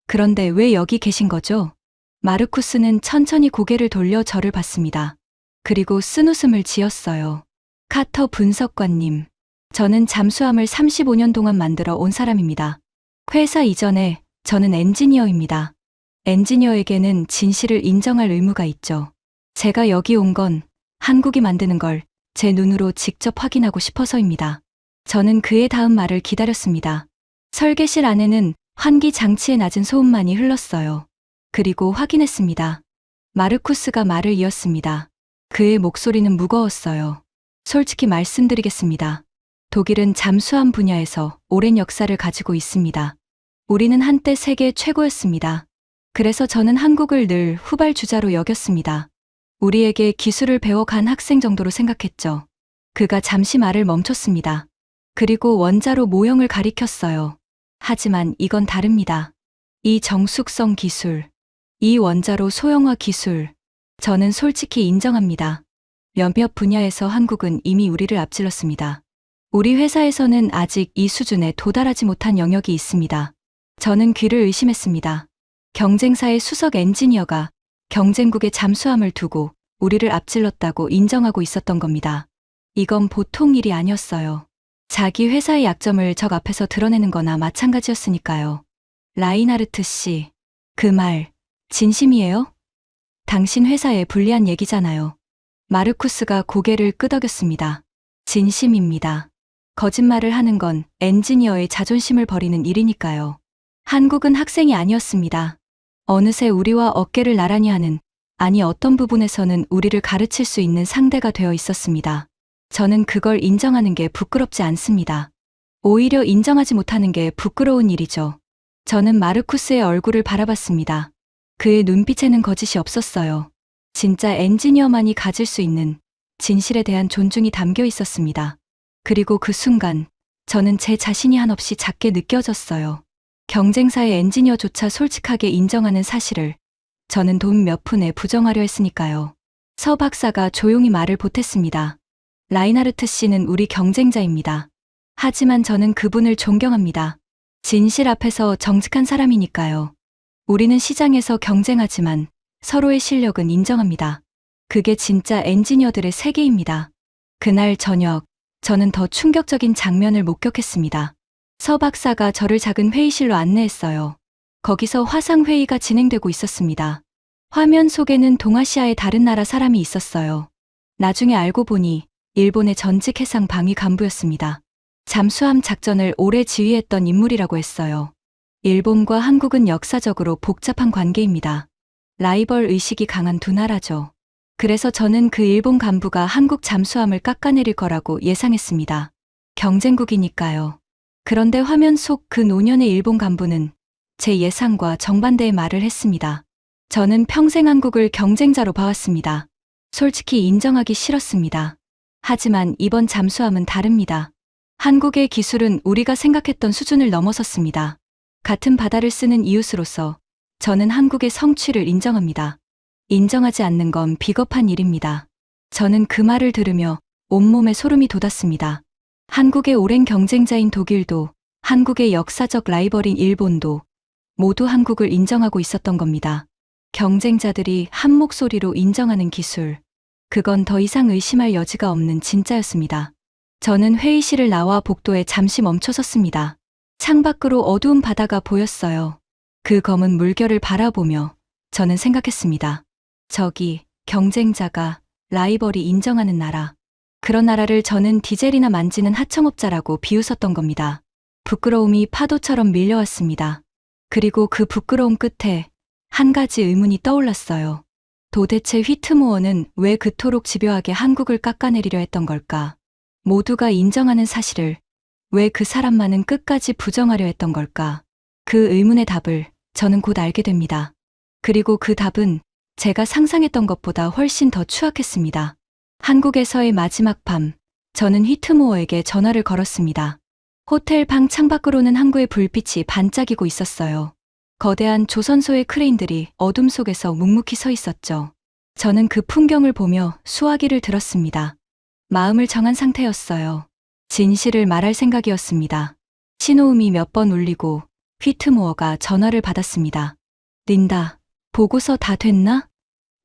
그런데 왜 여기 계신 거죠? 마르쿠스는 천천히 고개를 돌려 저를 봤습니다. 그리고 쓴웃음을 지었어요. 카터 분석관님, 저는 잠수함을 35년 동안 만들어 온 사람입니다. 회사 이전에 저는 엔지니어입니다. 엔지니어에게는 진실을 인정할 의무가 있죠. 제가 여기 온 건 한국이 만드는 걸 제 눈으로 직접 확인하고 싶어서입니다. 저는 그의 다음 말을 기다렸습니다. 설계실 안에는 환기 장치의 낮은 소음만이 흘렀어요. 그리고 확인했습니다. 마르쿠스가 말을 이었습니다. 그의 목소리는 무거웠어요. 솔직히 말씀드리겠습니다. 독일은 잠수함 분야에서 오랜 역사를 가지고 있습니다. 우리는 한때 세계 최고였습니다. 그래서 저는 한국을 늘 후발주자로 여겼습니다. 우리에게 기술을 배워간 학생 정도로 생각했죠. 그가 잠시 말을 멈췄습니다. 그리고 원자로 모형을 가리켰어요. 하지만 이건 다릅니다. 이 정숙성 기술, 이 원자로 소형화 기술, 저는 솔직히 인정합니다. 몇몇 분야에서 한국은 이미 우리를 앞질렀습니다. 우리 회사에서는 아직 이 수준에 도달하지 못한 영역이 있습니다. 저는 귀를 의심했습니다. 경쟁사의 수석 엔지니어가 경쟁국의 잠수함을 두고 우리를 앞질렀다고 인정하고 있었던 겁니다. 이건 보통 일이 아니었어요. 자기 회사의 약점을 적 앞에서 드러내는 거나 마찬가지였으니까요. 라인하르트 씨, 그 말 진심이에요? 당신 회사에 불리한 얘기잖아요. 마르쿠스가 고개를 끄덕였습니다. 진심입니다. 거짓말을 하는 건 엔지니어의 자존심을 버리는 일이니까요. 한국은 학생이 아니었습니다. 어느새 우리와 어깨를 나란히 하는, 아니 어떤 부분에서는 우리를 가르칠 수 있는 상대가 되어 있었습니다. 저는 그걸 인정하는 게 부끄럽지 않습니다. 오히려 인정하지 못하는 게 부끄러운 일이죠. 저는 마르쿠스의 얼굴을 바라봤습니다. 그의 눈빛에는 거짓이 없었어요. 진짜 엔지니어만이 가질 수 있는 진실에 대한 존중이 담겨 있었습니다. 그리고 그 순간 저는 제 자신이 한없이 작게 느껴졌어요. 경쟁사의 엔지니어조차 솔직하게 인정하는 사실을 저는 돈 몇 푼에 부정하려 했으니까요. 서 박사가 조용히 말을 보탰습니다. 라인하르트 씨는 우리 경쟁자입니다. 하지만 저는 그분을 존경합니다. 진실 앞에서 정직한 사람이니까요. 우리는 시장에서 경쟁하지만 서로의 실력은 인정합니다. 그게 진짜 엔지니어들의 세계입니다. 그날 저녁, 저는 더 충격적인 장면을 목격했습니다. 서 박사가 저를 작은 회의실로 안내했어요. 거기서 화상회의가 진행되고 있었습니다. 화면 속에는 동아시아의 다른 나라 사람이 있었어요. 나중에 알고 보니 일본의 전직 해상 방위 간부였습니다. 잠수함 작전을 오래 지휘했던 인물이라고 했어요. 일본과 한국은 역사적으로 복잡한 관계입니다. 라이벌 의식이 강한 두 나라죠. 그래서 저는 그 일본 간부가 한국 잠수함을 깎아내릴 거라고 예상했습니다. 경쟁국이니까요. 그런데 화면 속 그 노년의 일본 간부는 제 예상과 정반대의 말을 했습니다. 저는 평생 한국을 경쟁자로 봐왔습니다. 솔직히 인정하기 싫었습니다. 하지만 이번 잠수함은 다릅니다. 한국의 기술은 우리가 생각했던 수준을 넘어섰습니다. 같은 바다를 쓰는 이웃으로서 저는 한국의 성취를 인정합니다. 인정하지 않는 건 비겁한 일입니다. 저는 그 말을 들으며 온몸에 소름이 돋았습니다. 한국의 오랜 경쟁자인 독일도, 한국의 역사적 라이벌인 일본도 모두 한국을 인정하고 있었던 겁니다. 경쟁자들이 한 목소리로 인정하는 기술, 그건 더 이상 의심할 여지가 없는 진짜였습니다. 저는 회의실을 나와 복도에 잠시 멈춰 섰습니다. 창밖으로 어두운 바다가 보였어요. 그 검은 물결을 바라보며 저는 생각했습니다. 저기 경쟁자가, 라이벌이 인정하는 나라. 그런 나라를 저는 디젤이나 만지는 하청업자라고 비웃었던 겁니다. 부끄러움이 파도처럼 밀려왔습니다. 그리고 그 부끄러움 끝에 한 가지 의문이 떠올랐어요. 도대체 휘트모어는 왜 그토록 집요하게 한국을 깎아내리려 했던 걸까? 모두가 인정하는 사실을 왜 그 사람만은 끝까지 부정하려 했던 걸까? 그 의문의 답을 저는 곧 알게 됩니다. 그리고 그 답은 제가 상상했던 것보다 훨씬 더 추악했습니다. 한국에서의 마지막 밤, 저는 휘트모어에게 전화를 걸었습니다. 호텔 방 창밖으로는 항구의 불빛이 반짝이고 있었어요. 거대한 조선소의 크레인들이 어둠 속에서 묵묵히 서 있었죠. 저는 그 풍경을 보며 수화기를 들었습니다. 마음을 정한 상태였어요. 진실을 말할 생각이었습니다. 신호음이 몇 번 울리고 휘트모어가 전화를 받았습니다. 린다, 보고서 다 됐나?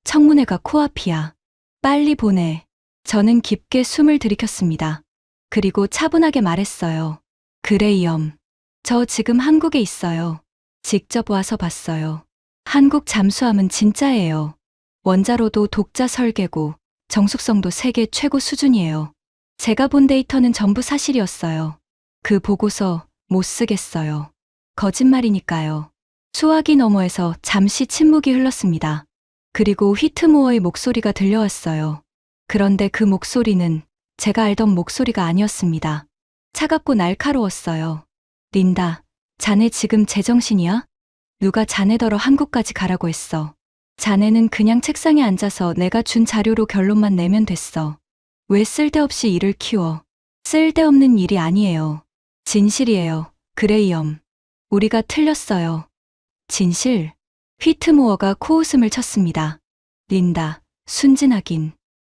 청문회가 코앞이야. 빨리 보내. 저는 깊게 숨을 들이켰습니다. 그리고 차분하게 말했어요. 그레이엄, 저 지금 한국에 있어요. 직접 와서 봤어요. 한국 잠수함은 진짜예요. 원자로도 독자 설계고 정숙성도 세계 최고 수준이에요. 제가 본 데이터는 전부 사실이었어요. 그 보고서 못 쓰겠어요. 거짓말이니까요. 수화기 너머에서 잠시 침묵이 흘렀습니다. 그리고 휘트모어의 목소리가 들려왔어요. 그런데 그 목소리는 제가 알던 목소리가 아니었습니다. 차갑고 날카로웠어요. 린다, 자네 지금 제정신이야? 누가 자네더러 한국까지 가라고 했어. 자네는 그냥 책상에 앉아서 내가 준 자료로 결론만 내면 됐어. 왜 쓸데없이 일을 키워? 쓸데없는 일이 아니에요. 진실이에요. 그레이엄. 우리가 틀렸어요. 진실? 휘트모어가 코웃음을 쳤습니다. 린다, 순진하긴.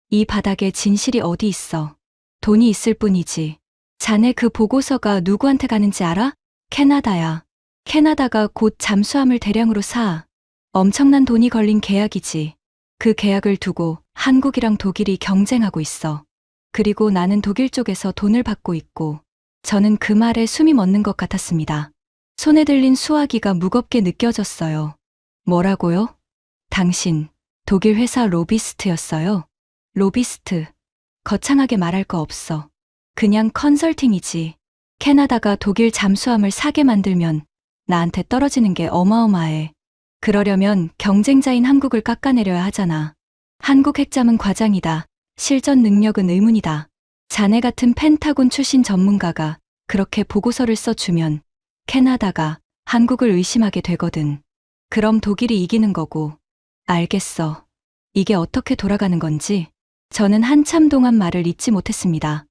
이 바닥에 진실이 어디 있어. 돈이 있을 뿐이지. 자네 그 보고서가 누구한테 가는지 알아? 캐나다야. 캐나다가 곧 잠수함을 대량으로 사. 엄청난 돈이 걸린 계약이지. 그 계약을 두고 한국이랑 독일이 경쟁하고 있어. 그리고 나는 독일 쪽에서 돈을 받고 있고. 저는 그 말에 숨이 멎는 것 같았습니다. 손에 들린 수화기가 무겁게 느껴졌어요. 뭐라고요? 당신, 독일 회사 로비스트였어요? 로비스트. 거창하게 말할 거 없어. 그냥 컨설팅이지. 캐나다가 독일 잠수함을 사게 만들면 나한테 떨어지는 게 어마어마해. 그러려면 경쟁자인 한국을 깎아내려야 하잖아. 한국 핵잠은 과장이다. 실전 능력은 의문이다. 자네 같은 펜타곤 출신 전문가가 그렇게 보고서를 써주면 캐나다가 한국을 의심하게 되거든. 그럼 독일이 이기는 거고. 알겠어. 이게 어떻게 돌아가는 건지. 저는 한참 동안 말을 잇지 못했습니다.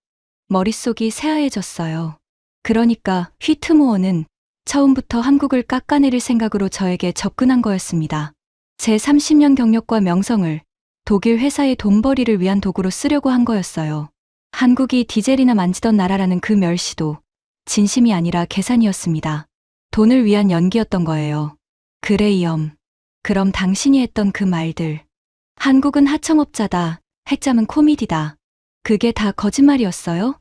머릿속이 새하얘졌어요. 그러니까 휘트모어는 처음부터 한국을 깎아내릴 생각으로 저에게 접근한 거였습니다. 제 30년 경력과 명성을 독일 회사의 돈벌이를 위한 도구로 쓰려고 한 거였어요. 한국이 디젤이나 만지던 나라라는 그 멸시도 진심이 아니라 계산이었습니다. 돈을 위한 연기였던 거예요. 그레이엄. 그럼 당신이 했던 그 말들. 한국은 하청업자다. 핵잠은 코미디다. 그게 다 거짓말이었어요?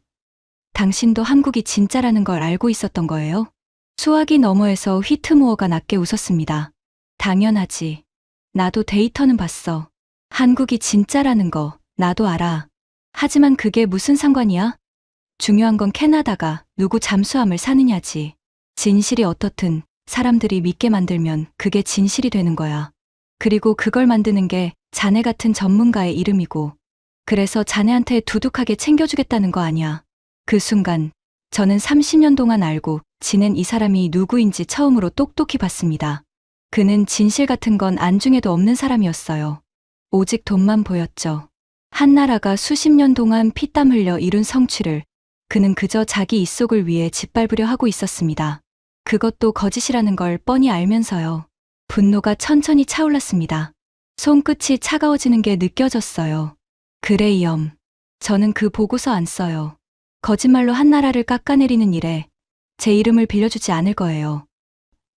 당신도 한국이 진짜라는 걸 알고 있었던 거예요? 수화기 너머에서 휘트모어가 낮게 웃었습니다. 당연하지. 나도 데이터는 봤어. 한국이 진짜라는 거 나도 알아. 하지만 그게 무슨 상관이야? 중요한 건 캐나다가 누구 잠수함을 사느냐지. 진실이 어떻든 사람들이 믿게 만들면 그게 진실이 되는 거야. 그리고 그걸 만드는 게 자네 같은 전문가의 이름이고. 그래서 자네한테 두둑하게 챙겨주겠다는 거 아니야. 그 순간 저는 30년 동안 알고 지낸 이 사람이 누구인지 처음으로 똑똑히 봤습니다. 그는 진실 같은 건 안중에도 없는 사람이었어요. 오직 돈만 보였죠. 한 나라가 수십 년 동안 피땀 흘려 이룬 성취를 그는 그저 자기 입속을 위해 짓밟으려 하고 있었습니다. 그것도 거짓이라는 걸 뻔히 알면서요. 분노가 천천히 차올랐습니다. 손끝이 차가워지는 게 느껴졌어요. 그레이엄. 저는 그 보고서 안 써요. 거짓말로 한 나라를 깎아내리는 일에 제 이름을 빌려주지 않을 거예요.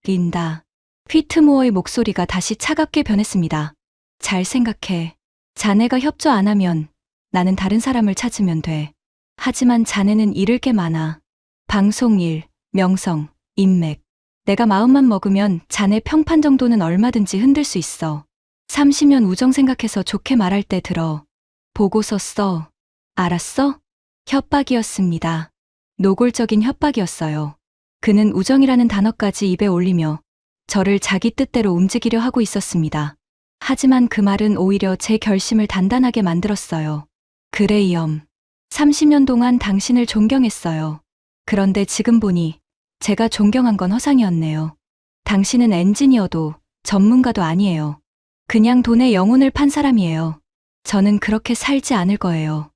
린다. 휘트모어의 목소리가 다시 차갑게 변했습니다. 잘 생각해. 자네가 협조 안 하면 나는 다른 사람을 찾으면 돼. 하지만 자네는 잃을 게 많아. 방송일, 명성, 인맥. 내가 마음만 먹으면 자네 평판 정도는 얼마든지 흔들 수 있어. 30년 우정 생각해서 좋게 말할 때 들어. 보고서 써. 알았어? 협박이었습니다. 노골적인 협박이었어요. 그는 우정이라는 단어까지 입에 올리며 저를 자기 뜻대로 움직이려 하고 있었습니다. 하지만 그 말은 오히려 제 결심을 단단하게 만들었어요. 그레이엄. 30년 동안 당신을 존경했어요. 그런데 지금 보니 제가 존경한 건 허상이었네요. 당신은 엔지니어도 전문가도 아니에요. 그냥 돈에 영혼을 판 사람이에요. 저는 그렇게 살지 않을 거예요.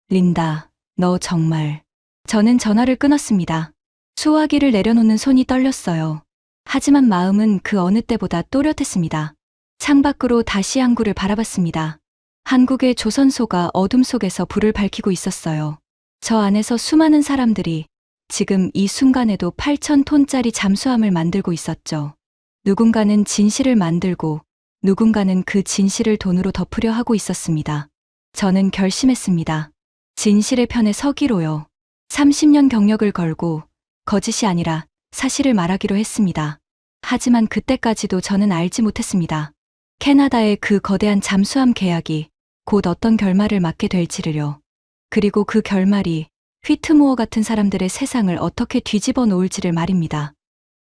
린다, 너 정말. 저는 전화를 끊었습니다. 수화기를 내려놓는 손이 떨렸어요. 하지만 마음은 그 어느 때보다 또렷했습니다. 창밖으로 다시 항구를 바라봤습니다. 한국의 조선소가 어둠 속에서 불을 밝히고 있었어요. 저 안에서 수많은 사람들이 지금 이 순간에도 8,000톤짜리 잠수함을 만들고 있었죠. 누군가는 진실을 만들고 누군가는 그 진실을 돈으로 덮으려 하고 있었습니다. 저는 결심했습니다. 진실의 편에 서기로요. 30년 경력을 걸고 거짓이 아니라 사실을 말하기로 했습니다. 하지만 그때까지도 저는 알지 못했습니다. 캐나다의 그 거대한 잠수함 계약이 곧 어떤 결말을 맞게 될지를요. 그리고 그 결말이 휘트모어 같은 사람들의 세상을 어떻게 뒤집어 놓을지를 말입니다.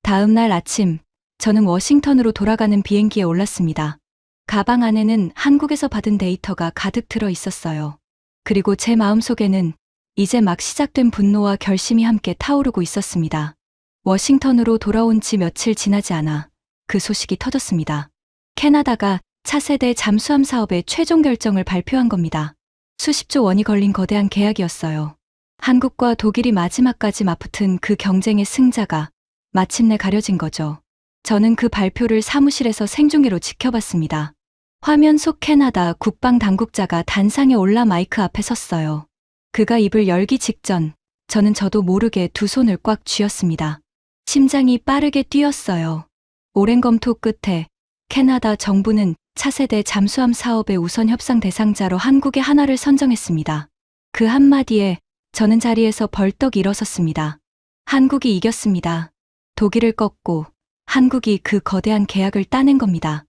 다음 날 아침, 저는 워싱턴으로 돌아가는 비행기에 올랐습니다. 가방 안에는 한국에서 받은 데이터가 가득 들어 있었어요. 그리고 제 마음속에는 이제 막 시작된 분노와 결심이 함께 타오르고 있었습니다. 워싱턴으로 돌아온 지 며칠 지나지 않아 그 소식이 터졌습니다. 캐나다가 차세대 잠수함 사업의 최종 결정을 발표한 겁니다. 수십조 원이 걸린 거대한 계약이었어요. 한국과 독일이 마지막까지 맞붙은 그 경쟁의 승자가 마침내 가려진 거죠. 저는 그 발표를 사무실에서 생중계로 지켜봤습니다. 화면 속 캐나다 국방 당국자가 단상에 올라 마이크 앞에 섰어요. 그가 입을 열기 직전 저도 모르게 두 손을 꽉 쥐었습니다. 심장이 빠르게 뛰었어요. 오랜 검토 끝에 캐나다 정부는 차세대 잠수함 사업의 우선 협상 대상자로 한국의 하나를 선정했습니다. 그 한마디에 저는 자리에서 벌떡 일어섰습니다. 한국이 이겼습니다. 독일을 꺾고 한국이 그 거대한 계약을 따낸 겁니다.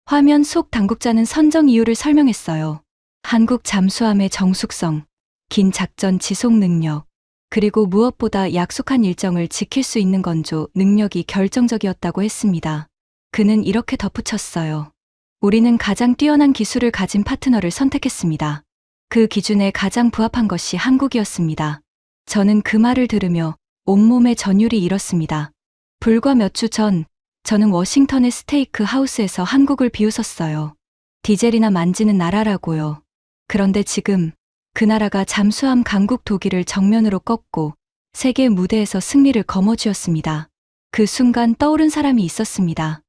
화면 속 당국자는 선정 이유를 설명했어요. 한국 잠수함의 정숙성, 긴 작전 지속 능력, 그리고 무엇보다 약속한 일정을 지킬 수 있는 건조 능력이 결정적이었다고 했습니다. 그는 이렇게 덧붙였어요. 우리는 가장 뛰어난 기술을 가진 파트너를 선택했습니다. 그 기준에 가장 부합한 것이 한국이었습니다. 저는 그 말을 들으며 온몸의 전율이 일었습니다. 불과 몇 주 전, 저는 워싱턴의 스테이크 하우스에서 한국을 비웃었어요. 디젤이나 만지는 나라라고요. 그런데 지금 그 나라가 잠수함 강국 독일을 정면으로 꺾고 세계 무대에서 승리를 거머쥐었습니다. 그 순간 떠오른 사람이 있었습니다.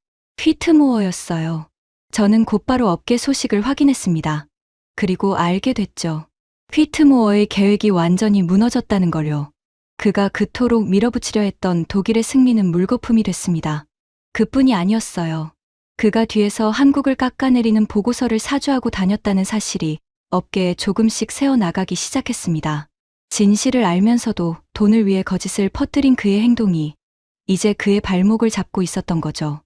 휘트모어였어요. 저는 곧바로 업계 소식을 확인했습니다. 그리고 알게 됐죠. 휘트모어의 계획이 완전히 무너졌다는 걸요. 그가 그토록 밀어붙이려 했던 독일의 승리는 물거품이 됐습니다. 그뿐이 아니었어요. 그가 뒤에서 한국을 깎아내리는 보고서를 사주하고 다녔다는 사실이 업계에 조금씩 새어나가기 시작했습니다. 진실을 알면서도 돈을 위해 거짓을 퍼뜨린 그의 행동이 이제 그의 발목을 잡고 있었던 거죠.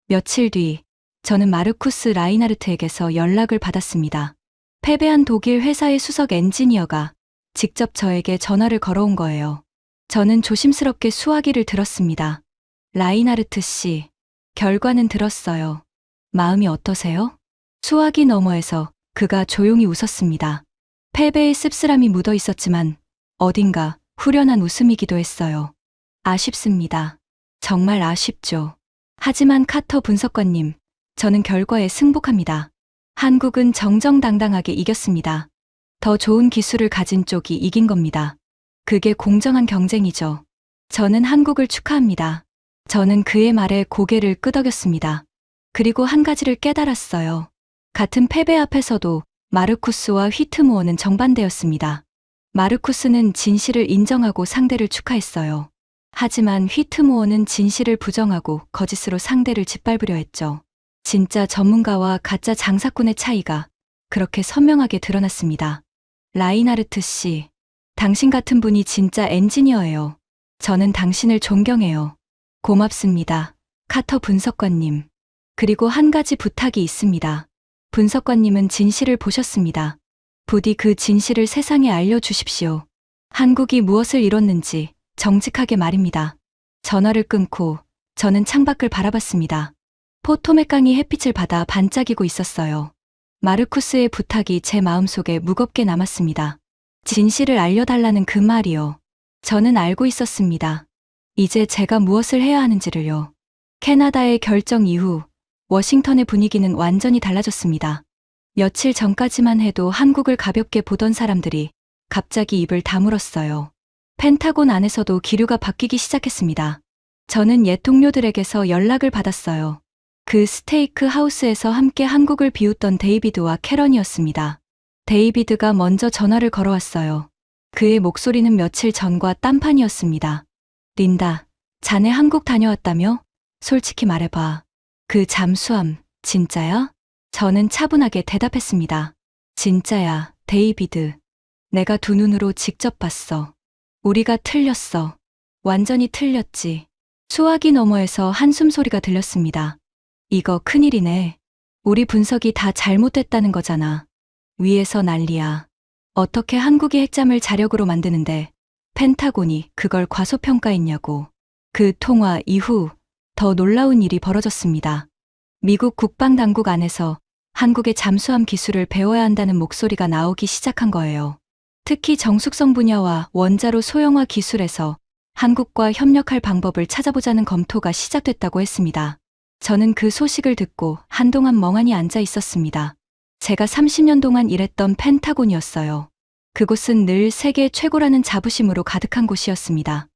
며칠 뒤 저는 마르쿠스 라인하르트에게서 연락을 받았습니다. 패배한 독일 회사의 수석 엔지니어가 직접 저에게 전화를 걸어온 거예요. 저는 조심스럽게 수화기를 들었습니다. 라인하르트 씨, 결과는 들었어요. 마음이 어떠세요? 수화기 너머에서 그가 조용히 웃었습니다. 패배의 씁쓸함이 묻어 있었지만 어딘가 후련한 웃음이기도 했어요. 아쉽습니다. 정말 아쉽죠. 하지만 카터 분석관님, 저는 결과에 승복합니다. 한국은 정정당당하게 이겼습니다. 더 좋은 기술을 가진 쪽이 이긴 겁니다. 그게 공정한 경쟁이죠. 저는 한국을 축하합니다. 저는 그의 말에 고개를 끄덕였습니다. 그리고 한 가지를 깨달았어요. 같은 패배 앞에서도 마르쿠스와 휘트모어는 정반대였습니다. 마르쿠스는 진실을 인정하고 상대를 축하했어요. 하지만 휘트모어는 진실을 부정하고 거짓으로 상대를 짓밟으려 했죠. 진짜 전문가와 가짜 장사꾼의 차이가 그렇게 선명하게 드러났습니다. 라인하르트 씨, 당신 같은 분이 진짜 엔지니어예요. 저는 당신을 존경해요. 고맙습니다. 카터 분석관님. 그리고 한 가지 부탁이 있습니다. 분석관님은 진실을 보셨습니다. 부디 그 진실을 세상에 알려주십시오. 한국이 무엇을 이뤘는지 정직하게 말입니다. 전화를 끊고 저는 창밖을 바라봤습니다. 포토맥 강이 햇빛을 받아 반짝이고 있었어요. 마르쿠스의 부탁이 제 마음속에 무겁게 남았습니다. 진실을 알려달라는 그 말이요. 저는 알고 있었습니다. 이제 제가 무엇을 해야 하는지를요. 캐나다의 결정 이후 워싱턴의 분위기는 완전히 달라졌습니다. 며칠 전까지만 해도 한국을 가볍게 보던 사람들이 갑자기 입을 다물었어요. 펜타곤 안에서도 기류가 바뀌기 시작했습니다. 저는 옛 동료들에게서 연락을 받았어요. 그 스테이크 하우스에서 함께 한국을 비웃던 데이비드와 캐런이었습니다. 데이비드가 먼저 전화를 걸어왔어요. 그의 목소리는 며칠 전과 딴판이었습니다. 린다, 자네 한국 다녀왔다며? 솔직히 말해봐. 그 잠수함, 진짜야? 저는 차분하게 대답했습니다. 진짜야, 데이비드. 내가 두 눈으로 직접 봤어. 우리가 틀렸어. 완전히 틀렸지. 수화기 너머에서 한숨 소리가 들렸습니다. 이거 큰일이네. 우리 분석이 다 잘못됐다는 거잖아. 위에서 난리야. 어떻게 한국이 핵잠을 자력으로 만드는데 펜타곤이 그걸 과소평가했냐고. 그 통화 이후 더 놀라운 일이 벌어졌습니다. 미국 국방당국 안에서 한국의 잠수함 기술을 배워야 한다는 목소리가 나오기 시작한 거예요. 특히 정숙성 분야와 원자로 소형화 기술에서 한국과 협력할 방법을 찾아보자는 검토가 시작됐다고 했습니다. 저는 그 소식을 듣고 한동안 멍하니 앉아 있었습니다. 제가 30년 동안 일했던 펜타곤이었어요. 그곳은 늘 세계 최고라는 자부심으로 가득한 곳이었습니다.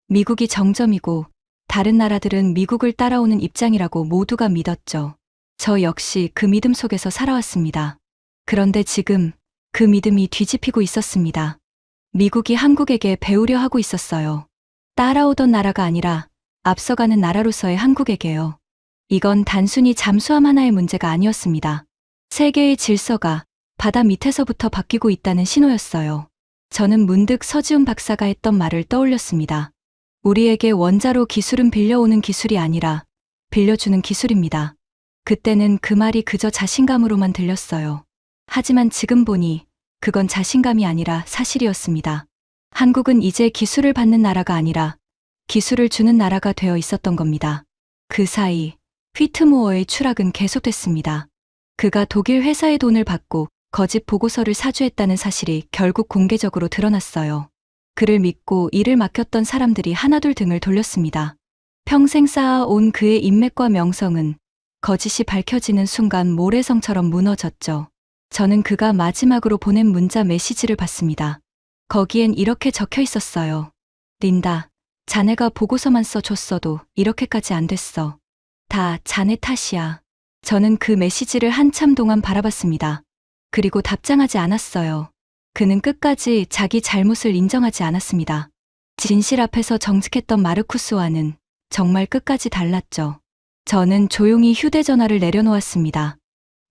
미국이 정점이고 다른 나라들은 미국을 따라오는 입장이라고 모두가 믿었죠. 저 역시 그 믿음 속에서 살아왔습니다. 그런데 지금 그 믿음이 뒤집히고 있었습니다. 미국이 한국에게 배우려 하고 있었어요. 따라오던 나라가 아니라 앞서가는 나라로서의 한국에게요. 이건 단순히 잠수함 하나의 문제가 아니었습니다. 세계의 질서가 바다 밑에서부터 바뀌고 있다는 신호였어요. 저는 문득 서지훈 박사가 했던 말을 떠올렸습니다. 우리에게 원자로 기술은 빌려오는 기술이 아니라 빌려주는 기술입니다. 그때는 그 말이 그저 자신감으로만 들렸어요. 하지만 지금 보니 그건 자신감이 아니라 사실이었습니다. 한국은 이제 기술을 받는 나라가 아니라 기술을 주는 나라가 되어 있었던 겁니다. 그 사이 휘트모어의 추락은 계속됐습니다. 그가 독일 회사의 돈을 받고 거짓 보고서를 사주했다는 사실이 결국 공개적으로 드러났어요. 그를 믿고 일을 맡겼던 사람들이 하나둘 등을 돌렸습니다. 평생 쌓아온 그의 인맥과 명성은 거짓이 밝혀지는 순간 모래성처럼 무너졌죠. 저는 그가 마지막으로 보낸 문자 메시지를 봤습니다. 거기엔 이렇게 적혀 있었어요. 린다, 자네가 보고서만 써줬어도 이렇게까지 안 됐어. 다 자네 탓이야. 저는 그 메시지를 한참 동안 바라봤습니다. 그리고 답장하지 않았어요. 그는 끝까지 자기 잘못을 인정하지 않았습니다. 진실 앞에서 정직했던 마르쿠스와는 정말 끝까지 달랐죠. 저는 조용히 휴대전화를 내려놓았습니다.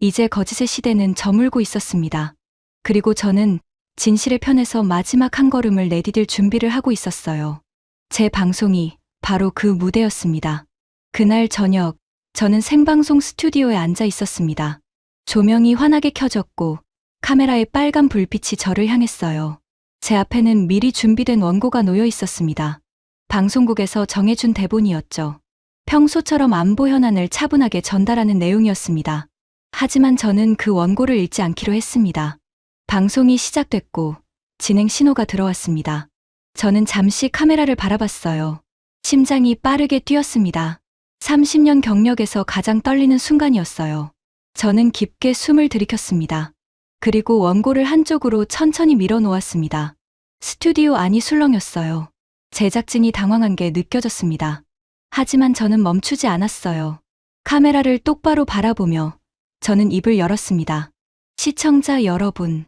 이제 거짓의 시대는 저물고 있었습니다. 그리고 저는 진실의 편에서 마지막 한 걸음을 내디딜 준비를 하고 있었어요. 제 방송이 바로 그 무대였습니다. 그날 저녁, 저는 생방송 스튜디오에 앉아 있었습니다. 조명이 환하게 켜졌고 카메라의 빨간 불빛이 저를 향했어요. 제 앞에는 미리 준비된 원고가 놓여 있었습니다. 방송국에서 정해준 대본이었죠. 평소처럼 안보 현안을 차분하게 전달하는 내용이었습니다. 하지만 저는 그 원고를 읽지 않기로 했습니다. 방송이 시작됐고 진행 신호가 들어왔습니다. 저는 잠시 카메라를 바라봤어요. 심장이 빠르게 뛰었습니다. 30년 경력에서 가장 떨리는 순간이었어요. 저는 깊게 숨을 들이켰습니다. 그리고 원고를 한쪽으로 천천히 밀어놓았습니다. 스튜디오 안이 술렁였어요. 제작진이 당황한 게 느껴졌습니다. 하지만 저는 멈추지 않았어요. 카메라를 똑바로 바라보며 저는 입을 열었습니다. 시청자 여러분,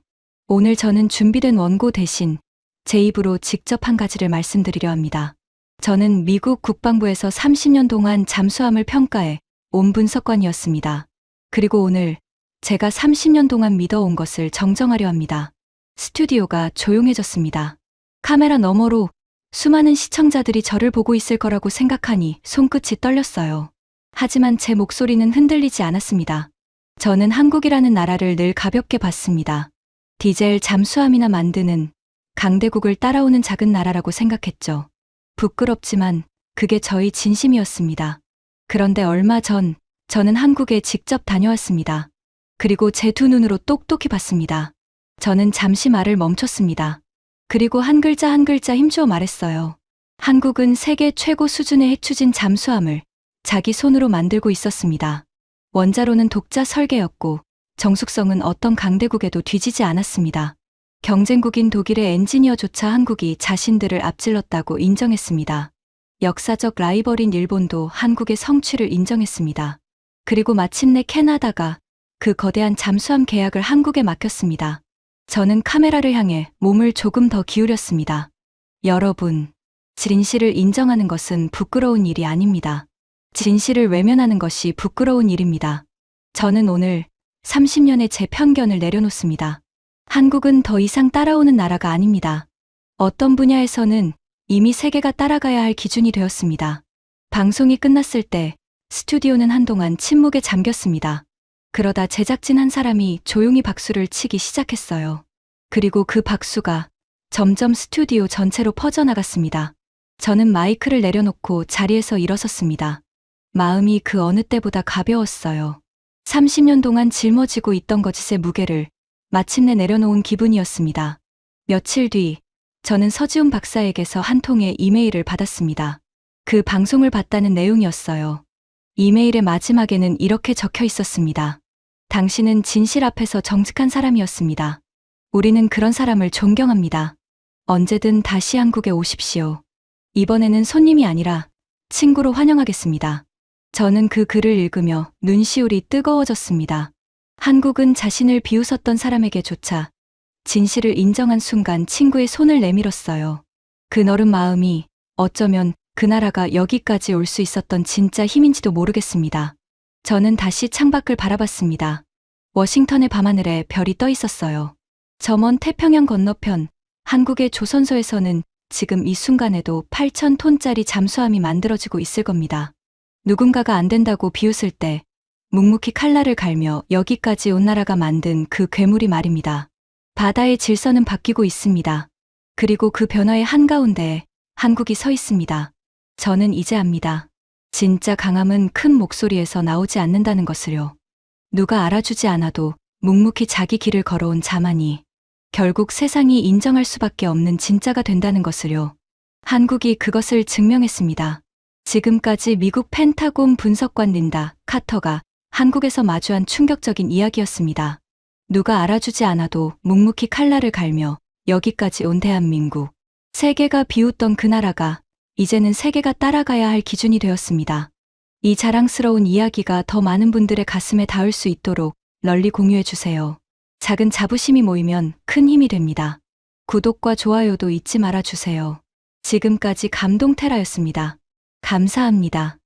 오늘 저는 준비된 원고 대신 제 입으로 직접 한 가지를 말씀드리려 합니다. 저는 미국 국방부에서 30년 동안 잠수함을 평가해 온 분석관이었습니다. 그리고 오늘 제가 30년 동안 믿어온 것을 정정하려 합니다. 스튜디오가 조용해졌습니다. 카메라 너머로 수많은 시청자들이 저를 보고 있을 거라고 생각하니 손끝이 떨렸어요. 하지만 제 목소리는 흔들리지 않았습니다. 저는 한국이라는 나라를 늘 가볍게 봤습니다. 디젤 잠수함이나 만드는 강대국을 따라오는 작은 나라라고 생각했죠. 부끄럽지만 그게 저의 진심이었습니다. 그런데 얼마 전 저는 한국에 직접 다녀왔습니다. 그리고 제 두 눈으로 똑똑히 봤습니다. 저는 잠시 말을 멈췄습니다. 그리고 한 글자 한 글자 힘주어 말했어요. 한국은 세계 최고 수준의 핵추진 잠수함을 자기 손으로 만들고 있었습니다. 원자로는 독자 설계였고 정숙성은 어떤 강대국에도 뒤지지 않았습니다. 경쟁국인 독일의 엔지니어조차 한국이 자신들을 앞질렀다고 인정했습니다. 역사적 라이벌인 일본도 한국의 성취를 인정했습니다. 그리고 마침내 캐나다가 그 거대한 잠수함 계약을 한국에 맡겼습니다. 저는 카메라를 향해 몸을 조금 더 기울였습니다. 여러분, 진실을 인정하는 것은 부끄러운 일이 아닙니다. 진실을 외면하는 것이 부끄러운 일입니다. 저는 오늘 30년의 제 편견을 내려놓습니다. 한국은 더 이상 따라오는 나라가 아닙니다. 어떤 분야에서는 이미 세계가 따라가야 할 기준이 되었습니다. 방송이 끝났을 때 스튜디오는 한동안 침묵에 잠겼습니다. 그러다 제작진 한 사람이 조용히 박수를 치기 시작했어요. 그리고 그 박수가 점점 스튜디오 전체로 퍼져나갔습니다. 저는 마이크를 내려놓고 자리에서 일어섰습니다. 마음이 그 어느 때보다 가벼웠어요. 30년 동안 짊어지고 있던 거짓의 무게를 마침내 내려놓은 기분이었습니다. 며칠 뒤 저는 서지훈 박사에게서 한 통의 이메일을 받았습니다. 그 방송을 봤다는 내용이었어요. 이메일의 마지막에는 이렇게 적혀 있었습니다. 당신은 진실 앞에서 정직한 사람이었습니다. 우리는 그런 사람을 존경합니다. 언제든 다시 한국에 오십시오. 이번에는 손님이 아니라 친구로 환영하겠습니다. 저는 그 글을 읽으며 눈시울이 뜨거워졌습니다. 한국은 자신을 비웃었던 사람에게조차 진실을 인정한 순간 친구의 손을 내밀었어요. 그 너른 마음이 어쩌면 그 나라가 여기까지 올 수 있었던 진짜 힘인지도 모르겠습니다. 저는 다시 창밖을 바라봤습니다. 워싱턴의 밤하늘에 별이 떠 있었어요. 저 먼 태평양 건너편 한국의 조선소에서는 지금 이 순간에도 8,000톤짜리 잠수함이 만들어지고 있을 겁니다. 누군가가 안 된다고 비웃을 때 묵묵히 칼날을 갈며 여기까지 온 나라가 만든 그 괴물이 말입니다. 바다의 질서는 바뀌고 있습니다. 그리고 그 변화의 한가운데에 한국이 서 있습니다. 저는 이제 압니다. 진짜 강함은 큰 목소리에서 나오지 않는다는 것을요. 누가 알아주지 않아도 묵묵히 자기 길을 걸어온 자만이 결국 세상이 인정할 수밖에 없는 진짜가 된다는 것을요. 한국이 그것을 증명했습니다. 지금까지 미국 펜타곤 분석관 린다 카터가 한국에서 마주한 충격적인 이야기였습니다. 누가 알아주지 않아도 묵묵히 칼날을 갈며 여기까지 온 대한민국. 세계가 비웃던 그 나라가 이제는 세계가 따라가야 할 기준이 되었습니다. 이 자랑스러운 이야기가 더 많은 분들의 가슴에 닿을 수 있도록 널리 공유해 주세요. 작은 자부심이 모이면 큰 힘이 됩니다. 구독과 좋아요도 잊지 말아 주세요. 지금까지 감동테라였습니다. 감사합니다.